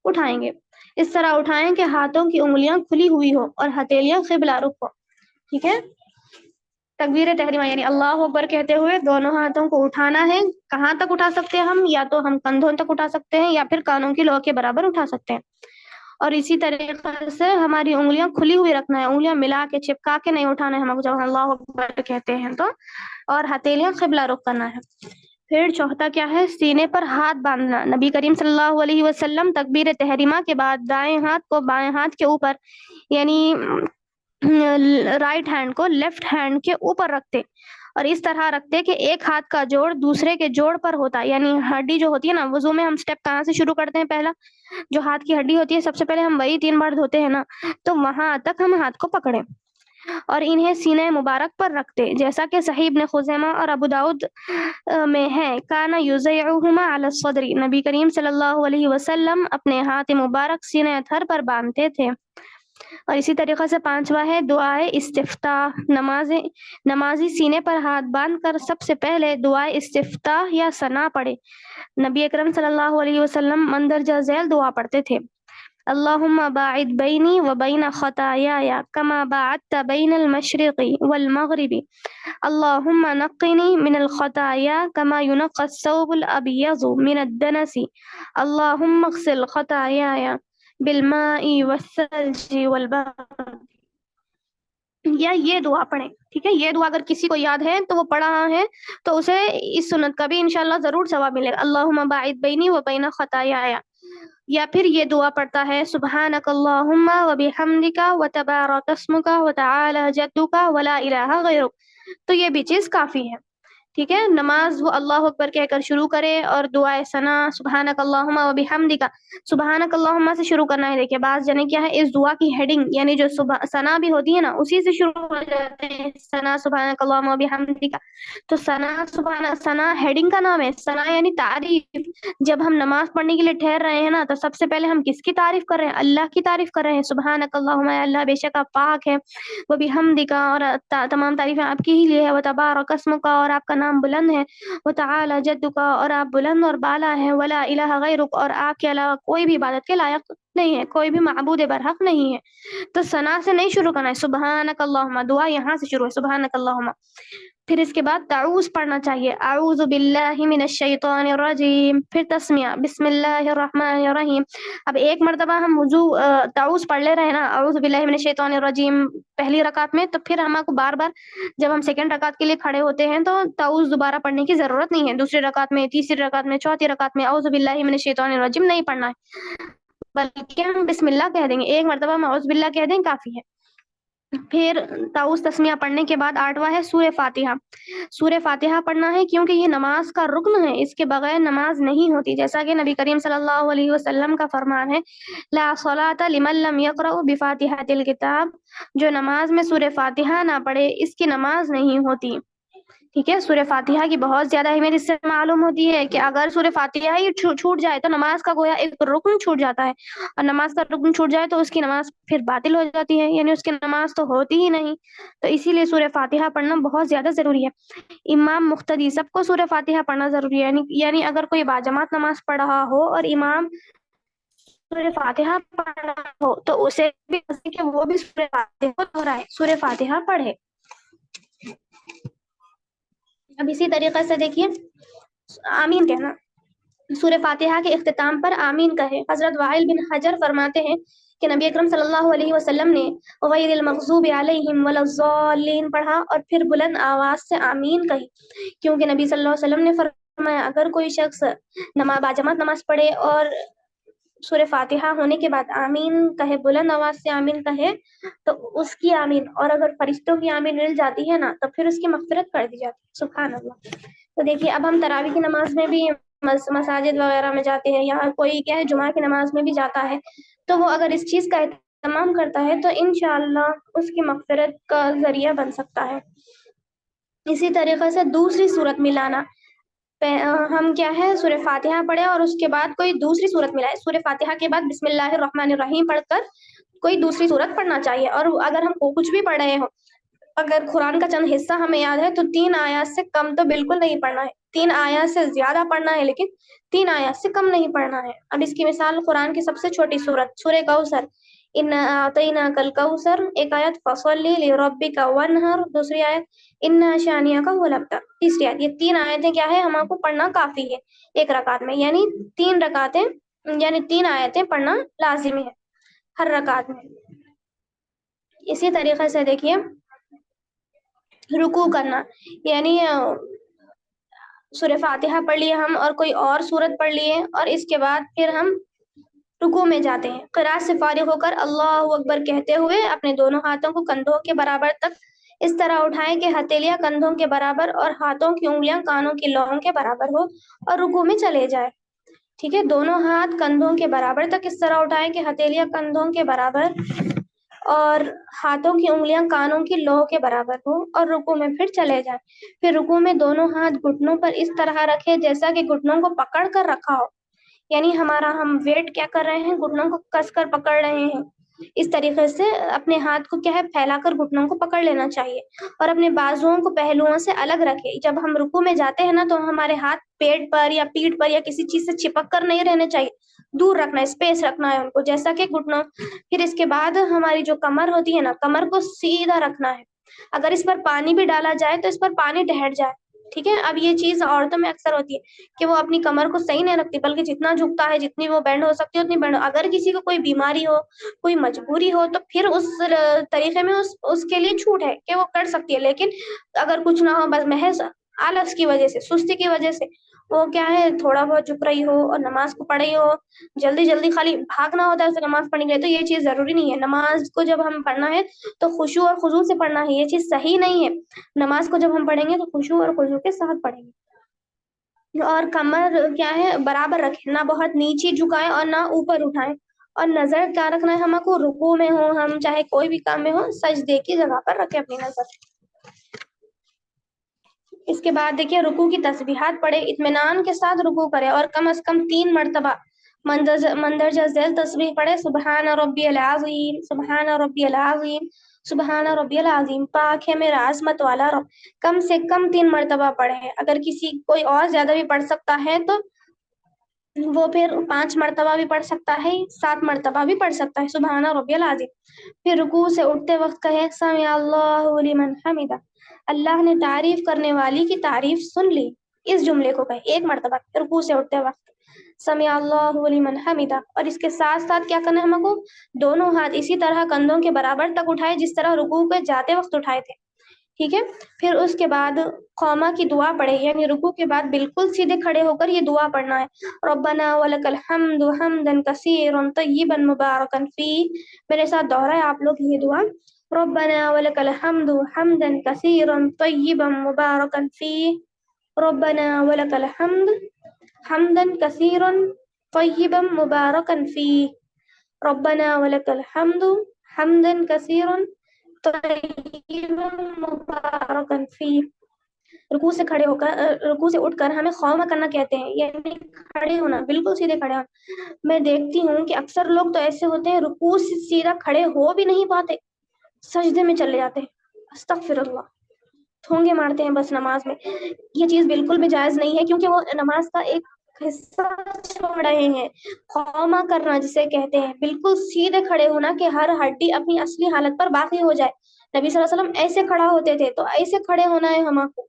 اٹھائیں گے، اس طرح اٹھائیں کہ ہاتھوں کی انگلیاں کھلی ہوئی ہو اور ہتھیلیاں قبلہ رخ ہو۔ ٹھیک ہے، تکبیر تحریمہ یعنی اللہ اکبر کہتے ہوئے دونوں ہاتھوں کو اٹھانا ہے۔ کہاں تک اٹھا سکتے ہیں ہم؟ یا تو ہم کندھوں تک اٹھا سکتے ہیں یا پھر کانوں کی لو کے برابر اٹھا سکتے ہیں، اور اسی طریقے سے ہماری انگلیاں کھلی ہوئی رکھنا ہے، انگلیاں ملا کے چپکا کے نہیں اٹھانا ہے ہم جب اللہ اکبر کہتے ہیں تو، اور ہتھیلیاں قبلہ رخ کرنا ہے۔ پھر چوتھا کیا ہے؟ سینے پر ہاتھ باندھنا۔ نبی کریم صلی اللہ علیہ وسلم تکبیر تحریمہ کے بعد دائیں ہاتھ کو بائیں ہاتھ کے اوپر، یعنی رائٹ ہینڈ کو لیفٹ ہینڈ کے اوپر رکھتے، اور اس طرح رکھتے کہ ایک ہاتھ کا جوڑ دوسرے کے جوڑ پر ہوتا، یعنی ہڈی جو ہوتی ہے نا، وضو میں ہم سٹیپ کہاں سے شروع کرتے ہیں؟ پہلا جو ہاتھ کی ہڈی ہوتی ہے سب سے پہلے ہم وہی 3 بار دھوتے ہیں نا، تو وہاں تک ہم ہاتھ کو پکڑیں اور انہیں سینے مبارک پر رکھتے، جیسا کہ صحیح ابن خزیمہ اور ابو داؤد میں ہے، کانا یوزعہما علی الصدر، نبی کریم صلی اللہ علیہ وسلم اپنے ہاتھ مبارک سینے اتھر پر باندھتے تھے۔ اور اسی طریقے سے پانچواں ہے دعائے استفتاح۔ نمازی سینے پر ہاتھ باندھ کر سب سے پہلے دعائے استفتاح یا ثنا پڑھے۔ نبی اکرم صلی اللہ علیہ وسلم مندرجہ ذیل دعا پڑھتے تھے: اللہم باعد بینی و بین خطایای کما باعدت بین المشرق والمغرب، اللہم نقنی من الخطایا کما ینقی الثوب الابیض من الدنس، اللہم اغسل خطایای بالماء والثلج والبرد، یا یہ دعا پڑھیں۔ ٹھیک ہے، یہ دعا اگر کسی کو یاد ہے تو وہ پڑھا ہے تو اسے اس سنت کا بھی انشاءاللہ ضرور ثواب ملے گا، اللہم باعد بینی و بین خطایای۔ یا پھر یہ دعا پڑھتا ہے سبحانک اللہم و بحمدک و تبارک اسمک و تعالی جدک و لا الہ غیرک، تو یہ بھی چیز کافی ہے۔ ٹھیک ہے، نماز وہ اللہ اکبر کہہ کر شروع کرے اور دعائے ثنا سبحانک اللہم و بحمدک، سبحانک اللہم سے شروع کرنا ہے۔ دیکھیں بعض جنے کیا ہے، اس دعا کی ہیڈنگ یعنی جو ثنا بھی ہوتی ہے نا اسی سے شروع ہو جاتے ہیں، ثنا سبحانک اللہم و بحمدک، تو ثنا ہیڈنگ کا نام ہے، ثنا یعنی تعریف۔ جب ہم نماز پڑھنے کے لیے ٹھہر رہے ہیں نا تو سب سے پہلے ہم کس کی تعریف کر رہے ہیں؟ اللہ کی تعریف کر رہے ہیں، سبحانک اللہم، اللہ بے شک آپ پاک ہے، وہ بحمدک، اور تمام تعریفیں آپ کی ہی لیے ہے، وہ تبارک اسمک، اور آپ کا نام بلند ہے، وہ تعالی جدک، اور آپ بلند اور بالا ہے، ولا الہ غیرک، اور آپ کے علاوہ کوئی بھی عبادت کے لائق نہیں ہے، کوئی بھی معبود برحق نہیں ہے۔ تو ثنا سے نہیں شروع کرنا ہے، سبحانک اللہم، دعا یہاں سے شروع ہے، سبحانک اللہم۔ پھر اس کے بعد تعوذ پڑھنا چاہیے، اعوذ باللہ من الشیطان الرجیم، پھر تسمیہ بسم اللہ الرحمن الرحیم۔ اب ایک مرتبہ ہم تعوذ پڑھ لے رہے ہیں نا، اعوذ باللہ من الشیطان الرجیم پہلی رکعت میں، تو پھر ہم کو بار بار جب ہم سیکنڈ رکعت کے لیے کھڑے ہوتے ہیں تو تعوذ دوبارہ پڑھنے کی ضرورت نہیں ہے، دوسری رکعت میں، تیسری رکعت میں، چوتھی رکعت میں اعوذ باللہ من الشیطان الرجیم نہیں پڑھنا ہے، بلکہ ہم بسم اللہ کہہ دیں گے، ایک مرتبہ ہم اعوذ باللہ کہہ دیں کافی ہے۔ پھر تعوذ تسمیہ پڑھنے کے بعد 8واں ہے سورہ فاتحہ۔ سورہ فاتحہ پڑھنا ہے کیونکہ یہ نماز کا رکن ہے، اس کے بغیر نماز نہیں ہوتی، جیسا کہ نبی کریم صلی اللہ علیہ وسلم کا فرمان ہے، لا صلاۃ لمن لم یقرأ بفاتحۃ الکتاب، جو نماز میں سورہ فاتحہ نہ پڑھے اس کی نماز نہیں ہوتی۔ ٹھیک ہے، سورہ فاتحہ کی بہت زیادہ اہمیت اس سے معلوم ہوتی ہے کہ اگر سورہ فاتحہ ہی چھوٹ جائے تو نماز کا گویا ایک رکن چھوٹ جاتا ہے، اور نماز کا رکن چھوٹ جائے تو اس کی نماز پھر باطل ہو جاتی ہے، یعنی اس کی نماز تو ہوتی ہی نہیں، تو اسی لیے سورہ فاتحہ پڑھنا بہت زیادہ ضروری ہے۔ امام مقتدی سب کو سورہ فاتحہ پڑھنا ضروری ہے، یعنی اگر کوئی باجماعت نماز پڑھ رہا ہو اور امام سورہ فاتحہ پڑھ رہا ہو تو اسے بھی کہ وہ بھی سورہ فاتحہ کو دہرائے، سورہ فاتحہ پڑھے۔ اب اسی طریقے سے دیکھیے آمین کہنا، سورہ فاتحہ کے اختتام پر آمین کہے۔ حضرت وائل بن حجر فرماتے ہیں کہ نبی اکرم صلی اللہ علیہ وسلم نے غیر المغضوب علیہم ولا الضالین پڑھا اور پھر بلند آواز سے آمین کہی، کیونکہ نبی صلی اللہ علیہ وسلم نے فرمایا اگر کوئی شخص باجماعت نماز پڑھے اور سورہ فاتحہ ہونے کے بعد آمین کہے، بلند آواز سے آمین کہے، تو اس کی آمین اور اگر فرشتوں کی آمین مل جاتی ہے نا تو پھر اس کی مغفرت کر دی جاتی ہے، سبحان اللہ۔ تو دیکھیے اب ہم تراویح کی نماز میں بھی مساجد وغیرہ میں جاتے ہیں، یا کوئی کیا ہے جمعہ کی نماز میں بھی جاتا ہے، تو وہ اگر اس چیز کا اہتمام کرتا ہے تو انشاءاللہ اس کی مغفرت کا ذریعہ بن سکتا ہے۔ اسی طریقے سے دوسری صورت ملانا، ہم کیا ہے سورہ فاتحہ پڑھے اور اس کے بعد کوئی دوسری صورت ملائے، سورہ فاتحہ کے بعد بسم اللہ الرحمن الرحیم پڑھ کر کوئی دوسری صورت پڑھنا چاہیے، اور اگر ہم کچھ بھی پڑھ رہے ہوں، اگر قرآن کا چند حصہ ہمیں یاد ہے تو 3 آیات سے کم تو بالکل نہیں پڑھنا ہے، 3 آیات سے زیادہ پڑھنا ہے لیکن 3 آیات سے کم نہیں پڑھنا ہے۔ اب اس کی مثال قرآن کی سب سے چھوٹی صورت سورہ کوثر، انا اعطیناک الکوثر، ایک آیت فصلی لربک وانحر، دوسری آیت انا شانئک هو الابتر، تیسری آیت، یہ 3 آیتیں کیا ہے ہم کو پڑھنا کافی ہے ایک رکعت میں، یعنی 3 رکعتیں یعنی 3 آیتیں پڑھنا لازمی ہے ہر رکعت میں۔ اسی طریقے سے دیکھیے رکوع کرنا، یعنی سورہ فاتحہ پڑھ لیے ہم اور کوئی اور سورت پڑھ لیے اور اس کے بعد پھر ہم رکوع میں جاتے ہیں، قرات سے فارغ ہو کر اللہ اکبر کہتے ہوئے اپنے دونوں ہاتھوں کو کندھوں کے برابر تک اس طرح اٹھائیں کہ ہتھیلیاں کندھوں کے برابر اور ہاتھوں کی انگلیاں کانوں کی لووں کے برابر ہو اور رکوع میں چلے جائے۔ ٹھیک ہے، دونوں ہاتھ کندھوں کے برابر تک اس طرح اٹھائیں کہ ہتھیلیاں کندھوں کے برابر اور ہاتھوں کی انگلیاں کانوں کی لو کے برابر ہو اور رکوع میں پھر چلے جائیں۔ پھر رکوع میں دونوں ہاتھ گھٹنوں پر اس طرح رکھے جیسا کہ گھٹنوں کو پکڑ کر رکھا ہو، یعنی ہم ویٹ کیا کر رہے ہیں، گھٹنوں کو کس کر پکڑ رہے ہیں، اس طریقے سے اپنے ہاتھ کو کیا ہے پھیلا کر گھٹنوں کو پکڑ لینا چاہیے اور اپنے بازوؤں کو پہلوؤں سے الگ رکھے۔ جب ہم رکوع میں جاتے ہیں نا تو ہمارے ہاتھ پیٹ پر یا پیٹھ پر یا کسی چیز سے چپک کر نہیں رہنے چاہیے، دور رکھنا ہے، اسپیس رکھنا ہے ان کو، جیسا کہ گھٹنوں۔ پھر اس کے بعد ہماری جو کمر ہوتی ہے نا، کمر کو سیدھا رکھنا ہے، اگر اس پر پانی بھی ڈالا جائے تو اس پر پانی ٹھہر جائے۔ ٹھیک ہے، اب یہ چیز عورتوں میں اکثر ہوتی ہے کہ وہ اپنی کمر کو صحیح نہیں رکھتی، بلکہ جتنا جھکتا ہے، جتنی وہ بینڈ ہو سکتی ہے اتنی بینڈ۔ اگر کسی کو کوئی بیماری ہو، کوئی مجبوری ہو تو پھر اس طریقے میں اس کے لیے چھوٹ ہے کہ وہ کر سکتی ہے، لیکن اگر کچھ نہ ہو، بس محض آلس کی وجہ سے، سستی کی وجہ سے وہ کیا ہے تھوڑا بہت جھک رہی ہو اور نماز کو پڑھ رہی ہو، جلدی جلدی خالی بھاگنا ہوتا ہے اسے نماز پڑھنے کے لیے، تو یہ چیز ضروری نہیں ہے۔ نماز کو جب ہم پڑھنا ہے تو خشوع اور خضوع سے پڑھنا ہے، یہ چیز صحیح نہیں ہے۔ نماز کو جب ہم پڑھیں گے تو خشوع اور خضوع کے ساتھ پڑھیں گے، اور کمر کیا ہے برابر رکھیں، نہ بہت نیچے جھکائیں اور نہ اوپر اٹھائیں، اور نظر کیا رکھنا ہے ہم کو، رکوع میں ہو ہم چاہے کوئی بھی کام میں ہو، سجدے کی جگہ پر رکھیں اپنی نظر۔ اس کے بعد دیکھیے رکوع کی تسبیحات پڑھے، اطمینان کے ساتھ رکوع کرے اور کم از کم 3 مرتبہ مندرجہ ذیل تسبیح پڑھے، سبحان ربی العظیم، سبحان ربی العظیم، سبحان ربی العظیم، پاک ہے میرا عظمت والا رب، کم سے کم 3 مرتبہ پڑھے۔ اگر کوئی اور زیادہ بھی پڑھ سکتا ہے تو وہ پھر 5 مرتبہ بھی پڑھ سکتا ہے، 7 مرتبہ بھی پڑھ سکتا ہے، سبحان ربی العظیم۔ پھر رکوع سے اٹھتے وقت کہے سمع اللہ لمن حمدہ، اللہ نے تعریف کرنے والی کی تعریف سن لی. اس جملے کو کہیں ایک مرتبہ رکوع سے اٹھتے وقت سمع اللہ لمن حمدہ. اور اس کے ساتھ ساتھ کیا کرنا ہے ہم کو؟ دونوں ہاتھ اسی طرح کندھوں کے برابر تک اٹھائے جس طرح رکوع پہ جاتے وقت اٹھائے تھے. ٹھیک ہے. پھر اس کے بعد قوما کی دعا پڑھے، یعنی رکوع کے بعد بالکل سیدھے کھڑے ہو کر یہ دعا پڑھنا ہے. ربنا ولک الحمد حمدا کثیرا طیبا مبارکا فیہ. میرے ساتھ دوہرائے آپ لوگ یہ دعا. ربنا ولک الحمد حمدا کثیرا طیبا مبارکا فیہ. ربنا ولک الحمد حمدا کثیرا طیبا مبارکا فیہ. ربنا ولک الحمد حمدا کثیرا طیبا مبارکا فیہ. رکوع سے کھڑے ہو کر رکوع سے اٹھ کر ہمیں قوما کرنا کہتے ہیں، یعنی کھڑے ہونا، بالکل سیدھے کھڑے ہونا. میں دیکھتی ہوں کہ اکثر لوگ تو ایسے ہوتے ہیں رکوع سے سیدھا کھڑے ہو بھی نہیں پاتے، سجدے میں چلے جاتے ہیں. استغفر اللہ، ٹھونگے مارتے ہیں بس نماز میں. یہ چیز بالکل بھی جائز نہیں ہے، کیونکہ وہ نماز کا ایک حصہ چھوڑ رہے ہیں. قوما کرنا جسے کہتے ہیں، بالکل سیدھے کھڑے ہونا کہ ہر ہڈی اپنی اصلی حالت پر باقی ہو جائے. نبی صلی اللہ علیہ وسلم ایسے کھڑا ہوتے تھے، تو ایسے کھڑے ہونا ہے ہم کو.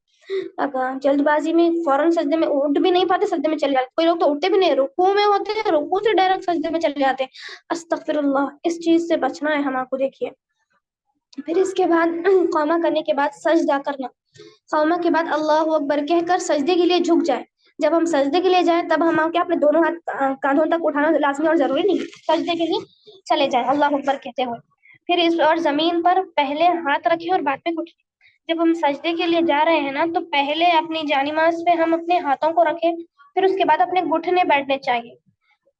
اگر جلد بازی میں فوراً سجدے میں اٹھ بھی نہیں پاتے، سجدے میں چلے جاتے. کوئی لوگ تو اٹھتے بھی نہیں، رکوع میں ہوتے ہیں، رکوع سے ڈائریکٹ سجدے میں چلے جاتے ہیں. استغفر اللہ، اس چیز سے بچنا ہے ہم کو. دیکھیے پھر اس کے بعد قوما کرنے کے بعد سجدہ کرنا. قوما کے بعد اللہ اکبر کہہ کر سجدے کے لیے جھک جائے. جب ہم سجدے کے لیے جائیں تب ہم کیا اپنے دونوں ہاتھ کاندھوں تک اٹھانا لازمی اور ضروری نہیں، سجدے کے لیے چلے جائیں اللہ اکبر کہتے ہوئے. پھر اس اور زمین پر پہلے ہاتھ رکھے اور بعد میں گھٹنے. جب ہم سجدے کے لیے جا رہے ہیں نا تو پہلے اپنی جانماز پہ ہم اپنے ہاتھوں کو رکھیں، پھر اس کے بعد اپنے گھٹنے بیٹھنے چاہیے.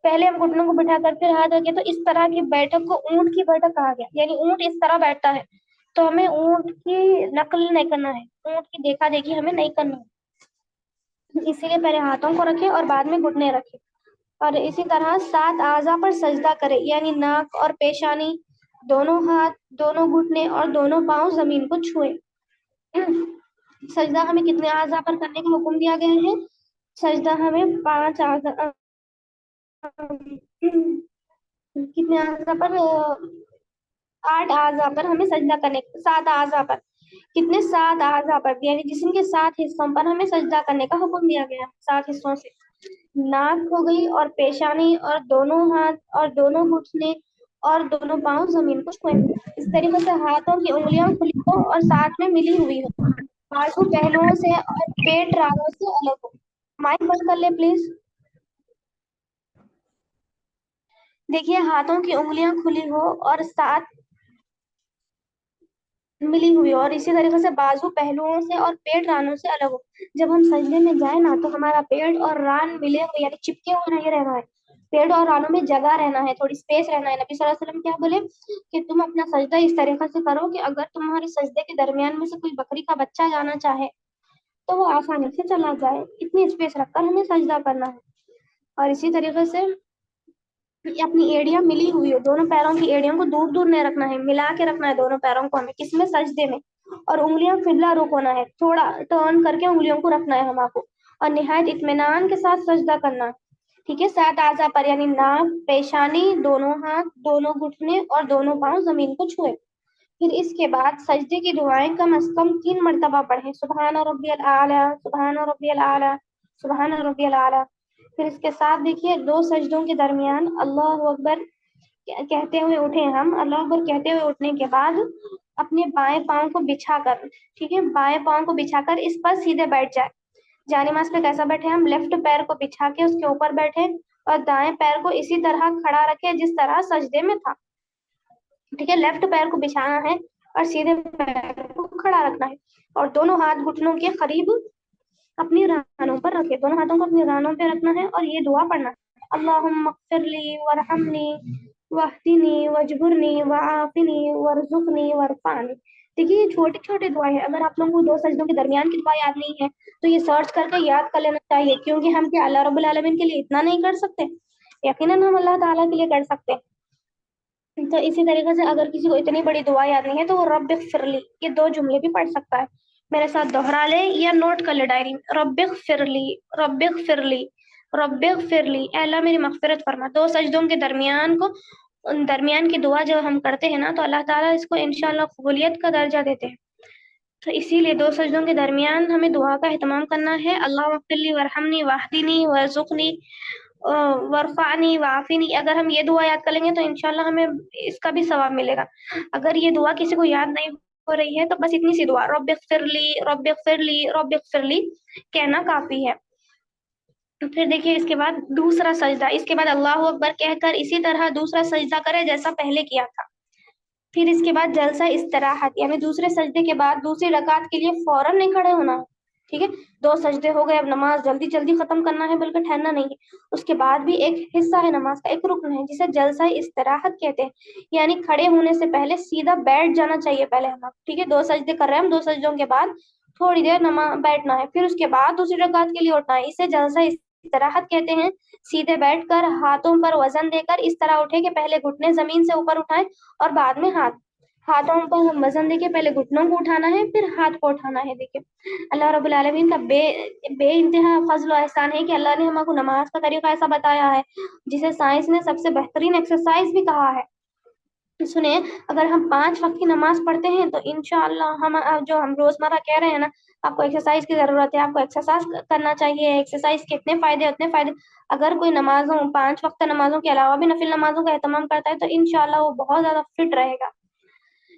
پہلے ہم گھٹنوں کو بٹھا کر پھر ہاتھ رکھے، تو اس طرح کی بیٹھک کو اونٹ کی بیٹھک کہا گیا. یعنی اونٹ اس طرح بیٹھتا ہے، تو ہمیں اونٹ کی نقل نہیں کرنا ہے، اونٹ کی دیکھا دیکھی ہمیں نہیں کرنا ہے. اسی لیے پہلے ہاتھوں کو رکھے اور بعد میں گھٹنے رکھے. اور اسی طرح 7 اعضاء پر سجدہ کرے، یعنی ناک اور پیشانی، دونوں ہاتھ، دونوں گھٹنے اور دونوں پاؤں زمین کو چھوئے. سجدہ ہمیں کتنے اعضاء پر کرنے کا حکم دیا گیا ہے؟ سجدہ ہمیں 5 اعضاء کتنے اعضاء پر 8 اعضاء پر ہمیں سجدہ کرنے، 7 اعضاء پر کتنے 7 اعضاء پر، یعنی جسم کے 7 حصوں پر ہمیں سجدہ کرنے کا حکم دیا گیا. 7 حصوں سے ناک ہو گئی اور پیشانی اور دونوں ہاتھ اور دونوں گھٹنے اور دونوں پاؤں زمین کو چھوئیں. اس طریقے سے ہاتھوں کی انگلیاں کھلی ہو اور ساتھ میں ملی ہوئی ہو. بازو پہلوؤں سے اور پیٹ رانوں سے الگ ہو. مائک بند کر لے پلیز. دیکھیے ہاتھوں کی انگلیاں کھلی ہو اور ساتھ ملی ہوئی ہو، اور اسی طریقے سے بازو پہلوؤں سے اور پیٹ رانوں سے الگ ہو. جب ہم سجدے میں جائیں نا تو ہمارا پیٹ اور ران ملے ہوئے، یعنی چپکے ہوئے نہیں رہنا ہے. پیٹ اور رانوں میں جگہ رہنا ہے، تھوڑی اسپیس رہنا ہے. نبی صلی اللہ علیہ وسلم کیا بولے کہ تم اپنا سجدہ اس طریقے سے کرو کہ اگر تمہارے سجدے کے درمیان میں سے کوئی بکری کا بچہ جانا چاہے تو وہ آسانی سے چلا جائے. اتنی اسپیس رکھ کر ہمیں سجدہ کرنا ہے. اور اسی طریقے سے اپنی ایڑیاں ملی ہوئی ہو، دونوں پیروں کی ایڑیوں کو دور دور نہیں رکھنا ہے، ملا کے رکھنا ہے دونوں پیروں کو ہمیں. کس میں؟ سجدے میں. اور انگلیاں قبلہ رخ ہونا ہے، تھوڑا ٹرن کر کے انگلیوں کو رکھنا ہے ہم کو. اور نہایت اطمینان کے ساتھ سجدہ کرنا. ٹھیک ہے. 7 اعضاء پر یعنی ناک، پیشانی، دونوں ہاتھ، دونوں گھٹنے اور دونوں پاؤں زمین کو چھوئے. پھر اس کے بعد سجدے کی دعائیں کم از کم 3 مرتبہ پڑھیں. سبحان ربی الاعلی، سبحان ربی الاعلی، سبحان ربی الاعلی. پھر اس کے ساتھ دیکھیے 2 سجدوں کے درمیان اللہ اکبر کہتے ہوئے اٹھیں ہم. اللہ اکبر کہتے ہوئے اٹھنے کے بعد اپنے بائیں پاؤں کو بچھا کر، ٹھیک ہے، بائیں پاؤں کو بچھا کر اس پر سیدھے بیٹھ جائے. جانماز پہ کیسا بیٹھے؟ ہم لیفٹ پیر کو بچھا کے اس کے اوپر بیٹھے اور دائیں پیر کو اسی طرح کھڑا رکھے جس طرح سجدے میں تھا. ٹھیک ہے. لیفٹ پیر کو بچھانا ہے اور سیدھے پیر کو کھڑا رکھنا ہے. اور دونوں ہاتھ گھٹنوں کے قریب اپنی رانوں پر رکھے، دونوں ہاتھوں کو اپنی رانوں پہ رکھنا ہے اور یہ دعا پڑھنا ہے. اللہم اغفر لی ورحمنی واہدنی واجبرنی وعافنی وارزقنی وارفعنی. دیکھیے یہ چھوٹی چھوٹی دعائیں ہیں. اگر آپ لوگوں کو 2 سجدوں کے درمیان کی دعا یاد نہیں ہے تو یہ سرچ کر کے یاد کر لینا چاہیے، کیونکہ ہم کیا اللہ رب العالمین کے لیے اتنا نہیں کر سکتے؟ یقیناً ہم اللہ تعالیٰ کے لیے کر سکتے. تو اسی طریقے سے اگر کسی کو اتنی بڑی دعا یاد نہیں ہے تو وہ رب اغفر لی یہ 2 جملے بھی پڑھ سکتا ہے. میرے ساتھ دوہرا لے یا نوٹ کر لے ڈائری میں. رب اغفر لی، رب اغفر لی، رب اغفر لی. اے اللہ میری مغفرت فرما. 2 سجدوں کے درمیان کی دعا جب ہم کرتے ہیں نا تو اللہ تعالیٰ اس کو انشاءاللہ قبولیت کا درجہ دیتے ہیں. تو اسی لیے دو سجدوں کے درمیان ہمیں دعا کا اہتمام کرنا ہے. اللہ وفلی ورحمنی واہدنی ورزقنی ورفعنی وعافنی. اگر ہم یہ دعا یاد کر لیں گے تو انشاءاللہ ہمیں اس کا بھی ثواب ملے گا. اگر یہ دعا کسی کو یاد نہیں ہو رہی ہے تو بس اتنی سی دعا رب اغفر لی رب اغفر لی رب اغفر لی کہنا کافی ہے. پھر دیکھیے اس کے بعد دوسرا سجدہ. اس کے بعد اللہ اکبر کہہ کر اسی طرح دوسرا سجدہ کرے جیسا پہلے کیا تھا. پھر اس کے بعد جلسہ استراحت یعنی دوسرے سجدے کے بعد دوسری رکعت کے لیے فوراً نہیں کھڑے ہونا. ٹھیک ہے, دو سجدے ہو گئے, اب نماز جلدی جلدی ختم کرنا ہے بلکہ ٹھہرنا نہیں ہے. اس کے بعد بھی ایک حصہ ہے نماز کا, ایک رکن ہے جسے جلسہ استراحت کہتے ہیں. یعنی کھڑے ہونے سے پہلے سیدھا بیٹھ جانا چاہیے پہلے ہم. ٹھیک ہے, دو سجدے کر رہے ہیں ہم, دو سجدوں کے بعد تھوڑی دیر نماز بیٹھنا ہے, پھر اس کے بعد دوسری رکعت کے لیے اٹھنا ہے. اسے جلسہ استراحت کہتے ہیں. سیدھے بیٹھ کر ہاتھوں پر وزن دے کر اس طرح اٹھے کہ پہلے گھٹنے زمین سے اوپر اٹھائیں اور بعد میں ہاتھوں پر وزن دے کے پہلے گھٹنوں کو اٹھانا ہے پھر ہاتھ کو اٹھانا ہے. دیکھیں اللہ رب العالمین کا بے انتہا فضل و احسان ہے کہ اللہ نے ہم کو نماز کا طریقہ ایسا بتایا ہے جسے سائنس نے سب سے بہترین ایکسرسائز بھی کہا ہے. سنیں, اگر ہم 5 وقت کی نماز پڑھتے ہیں تو انشاءاللہ ہم روزمرہ کہہ رہے ہیں نا, آپ کو ایکسرسائز کی ضرورت ہے, آپ کو ایکسرسائز کرنا چاہیے. ایکسرسائز کے اتنے فائدے اتنے فائدے. اگر کوئی نمازوں 5 وقت نمازوں کے علاوہ بھی نفل نمازوں کا اہتمام کرتا ہے تو انشاءاللہ وہ بہت زیادہ فٹ رہے گا.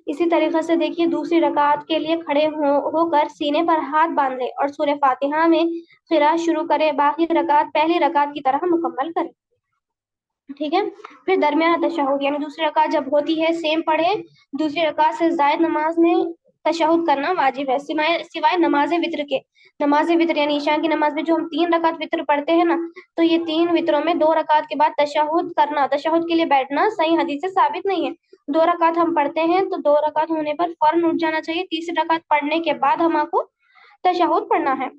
اسی طریقے سے دیکھیے دوسری رکعت کے لیے کھڑے ہو کر سینے پر ہاتھ باندھ لے اور سورہ فاتحہ میں قراءت شروع کرے. باقی رکعت پہلی رکعت کی طرح مکمل کرے. ٹھیک ہے, پھر درمیان تشہد یعنی دوسری رکعت جب ہوتی ہے سیم پڑھے. دوسری رکعت سے زائد نماز میں تشہد کرنا واجب ہے سوائے نماز وتر کے. نماز وتر یعنی عشاء کی نماز میں جو ہم 3 رکعت وتر پڑھتے ہیں نا, تو یہ 3 وتروں میں 2 رکعت کے بعد تشہد کرنا, تشہد کے لیے بیٹھنا صحیح حدیث سے ثابت نہیں ہے. 2 رکعت ہم پڑھتے ہیں تو 2 رکعت ہونے پر فوراً اٹھ جانا چاہیے. تیسری رکعت پڑھنے کے بعد ہم کو تشہد پڑھنا ہے,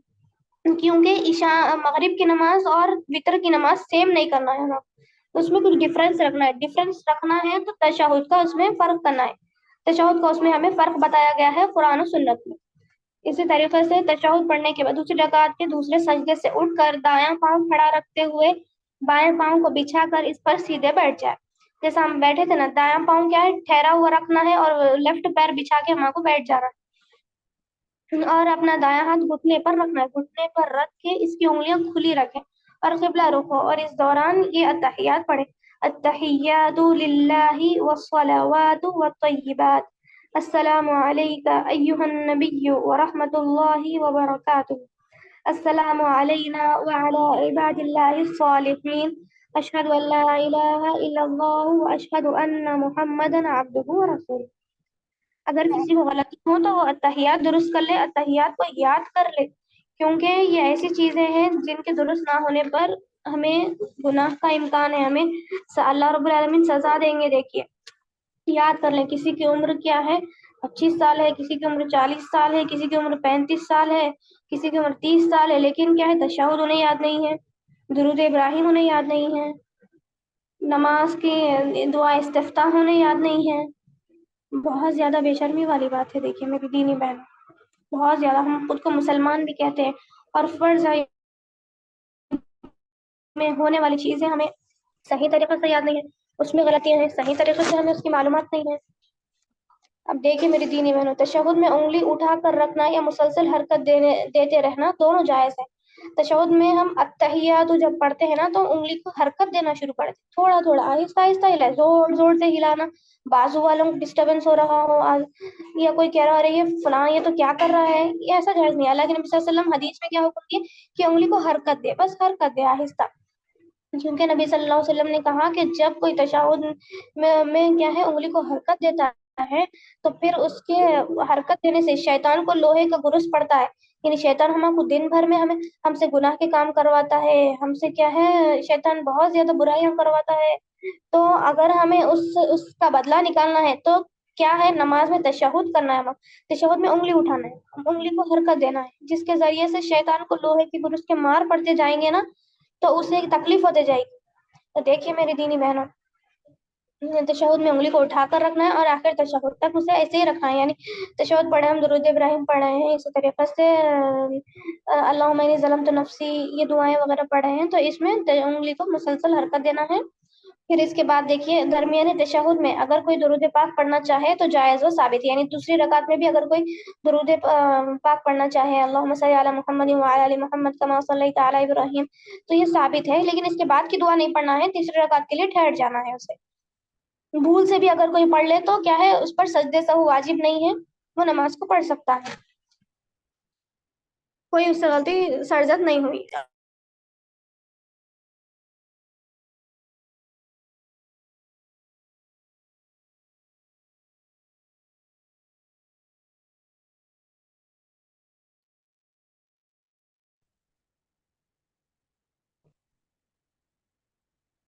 کیونکہ عشاء مغرب کی نماز اور وتر کی نماز سیم نہیں کرنا ہے. اس میں کچھ ڈفرینس رکھنا ہے. ڈفرینس رکھنا ہے تو تشہد کا اس میں فرق کرنا ہے. تشہد کا اس میں ہمیں فرق بتایا گیا ہے قرآن و سنت میں. اسی طریقے سے تشہد پڑھنے کے بعد دوسری رکعت کے دوسرے سجدے سے اٹھ کر دایاں پاؤں کھڑا رکھتے ہوئے بائیں پاؤں کو بچھا کر اس پر سیدھے بیٹھ جائے. جیسا ہم بیٹھے تھے نا, دایاں پاؤں کیا ہے ٹھہرا ہوا رکھنا ہے اور لیفٹ پیر بچھا کے ہم کو بیٹھ جانا ہے. اور اپنا دایاں ہاتھ گھٹنے پر رکھنا ہے. گھٹنے پر رکھ کے اس کی انگلیاں کھلی رکھیں اور قبلہ رخو, اور اس دوران یہ التحیات پڑھے. التحیات للہ والصلوات والطیبات السلام علیک ایھا النبی ورحمۃ اللہ وبرکاتہ. السلام علینا وعلی عباد اللہ الصالحین. اشہد ان لا الہ الا اللہ واشہد ان محمدا عبدہ ورسولہ. اگر کسی کو غلطی ہو تو وہ التحیات درست کر لے, التحیات کو یاد کر لے, کیونکہ یہ ایسی چیزیں ہیں جن کے درست نہ ہونے پر ہمیں گناہ کا امکان ہے, ہمیں اللہ رب العالمین سزا دیں گے. دیکھیے یاد کر لیں, کسی کی عمر کیا ہے 25 سال ہے, کسی کی عمر 40 سال ہے, کسی کی عمر 35 سال ہے, کسی کی عمر 30 سال ہے, لیکن کیا ہے تشہد انہیں یاد نہیں ہے, درود ابراہیم انہیں یاد نہیں ہے, نماز کی دعا استفتاح انہیں یاد نہیں ہے. بہت زیادہ بے شرمی والی بات ہے. دیکھیے میری دینی بہن, بہت زیادہ, ہم خود کو مسلمان بھی کہتے ہیں اور فرض میں ہونے والی چیزیں ہمیں صحیح طریقے سے یاد نہیں ہے, اس میں غلطیاں ہیں, صحیح طریقے سے ہمیں اس کی معلومات نہیں ہے. اب دیکھیں میری دینی بہنوں, تشہد میں انگلی اٹھا کر رکھنا یا مسلسل حرکت دیتے رہنا دونوں جائز ہے. تشہد میں ہم التحیات جب پڑھتے ہیں نا تو انگلی کو حرکت دینا شروع کرتے, تھوڑا تھوڑا آہستہ آہستہ ہلا, زور زور سے ہلانا. بازو والوں کو ڈسٹربنس ہو رہا ہو یا کوئی کہہ رہا ہے یہ فلاں یہ تو کیا کر رہا ہے, یہ ایسا جائز نہیں. اللہ کے نبی صلی اللہ علیہ وسلم حدیث میں کیا حکم دیے کہ انگلی کو حرکت دے, بس حرکت دے آہستہ, کیونکہ نبی صلی اللہ علیہ وسلم نے کہا کہ جب کوئی تشہد میں کیا ہے انگلی کو حرکت دیتا ہے تو پھر اس کے حرکت دینے سے شیطان کو لوہے کا گرس پڑتا ہے. یعنی شیطان ہم کو دن بھر میں ہم سے گناہ کے کام کرواتا ہے, ہم سے کیا ہے شیطان بہت زیادہ برائیاں کرواتا ہے. تو اگر ہمیں اس کا بدلہ نکالنا ہے تو کیا ہے, نماز میں تشہد کرنا ہے, تشہد میں انگلی اٹھانا ہے, انگلی کو حرکت دینا ہے, جس کے ذریعے سے شیطان کو لوہے کی گرس کے مار پڑتے جائیں گے نا تو اسے تکلیف ہوتے جائے گی. تو دیکھیے میری دینی بہنوں, تشہد میں انگلی کو اٹھا کر رکھنا ہے اور آخر تشہد تک اسے ایسے ہی رکھنا ہے. یعنی تشہد پڑھے ہم درود ابراہیم پڑھ رہے ہیں, اسی طریقے سے اللہم انی ظلمت نفسی یہ دعائیں وغیرہ پڑھ رہے ہیں, تو اس میں انگلی کو مسلسل حرکت دینا ہے. پھر اس کے بعد دیکھیے درمیانی تشہد میں اگر کوئی درود پاک پڑھنا چاہے تو جائز و ثابت ہے، یعنی دوسری رکعت میں بھی اگر کوئی درود پاک پڑھنا چاہے اللہم صلی علی محمد وعلی آل محمد کما صلیت علی ابراہیم، تو یہ ثابت ہے، لیکن اس کے بعد کی دعا نہیں پڑھنا ہے، تیسری رکعت کے لیے ٹھہر جانا ہے اسے۔ بھول سے بھی اگر کوئی پڑھ لے تو کیا ہے، اس پر سجدے سہو واجب نہیں ہے، وہ نماز کو پڑھ سکتا ہے، کوئی اس سے غلطی سرزد نہیں ہوئی۔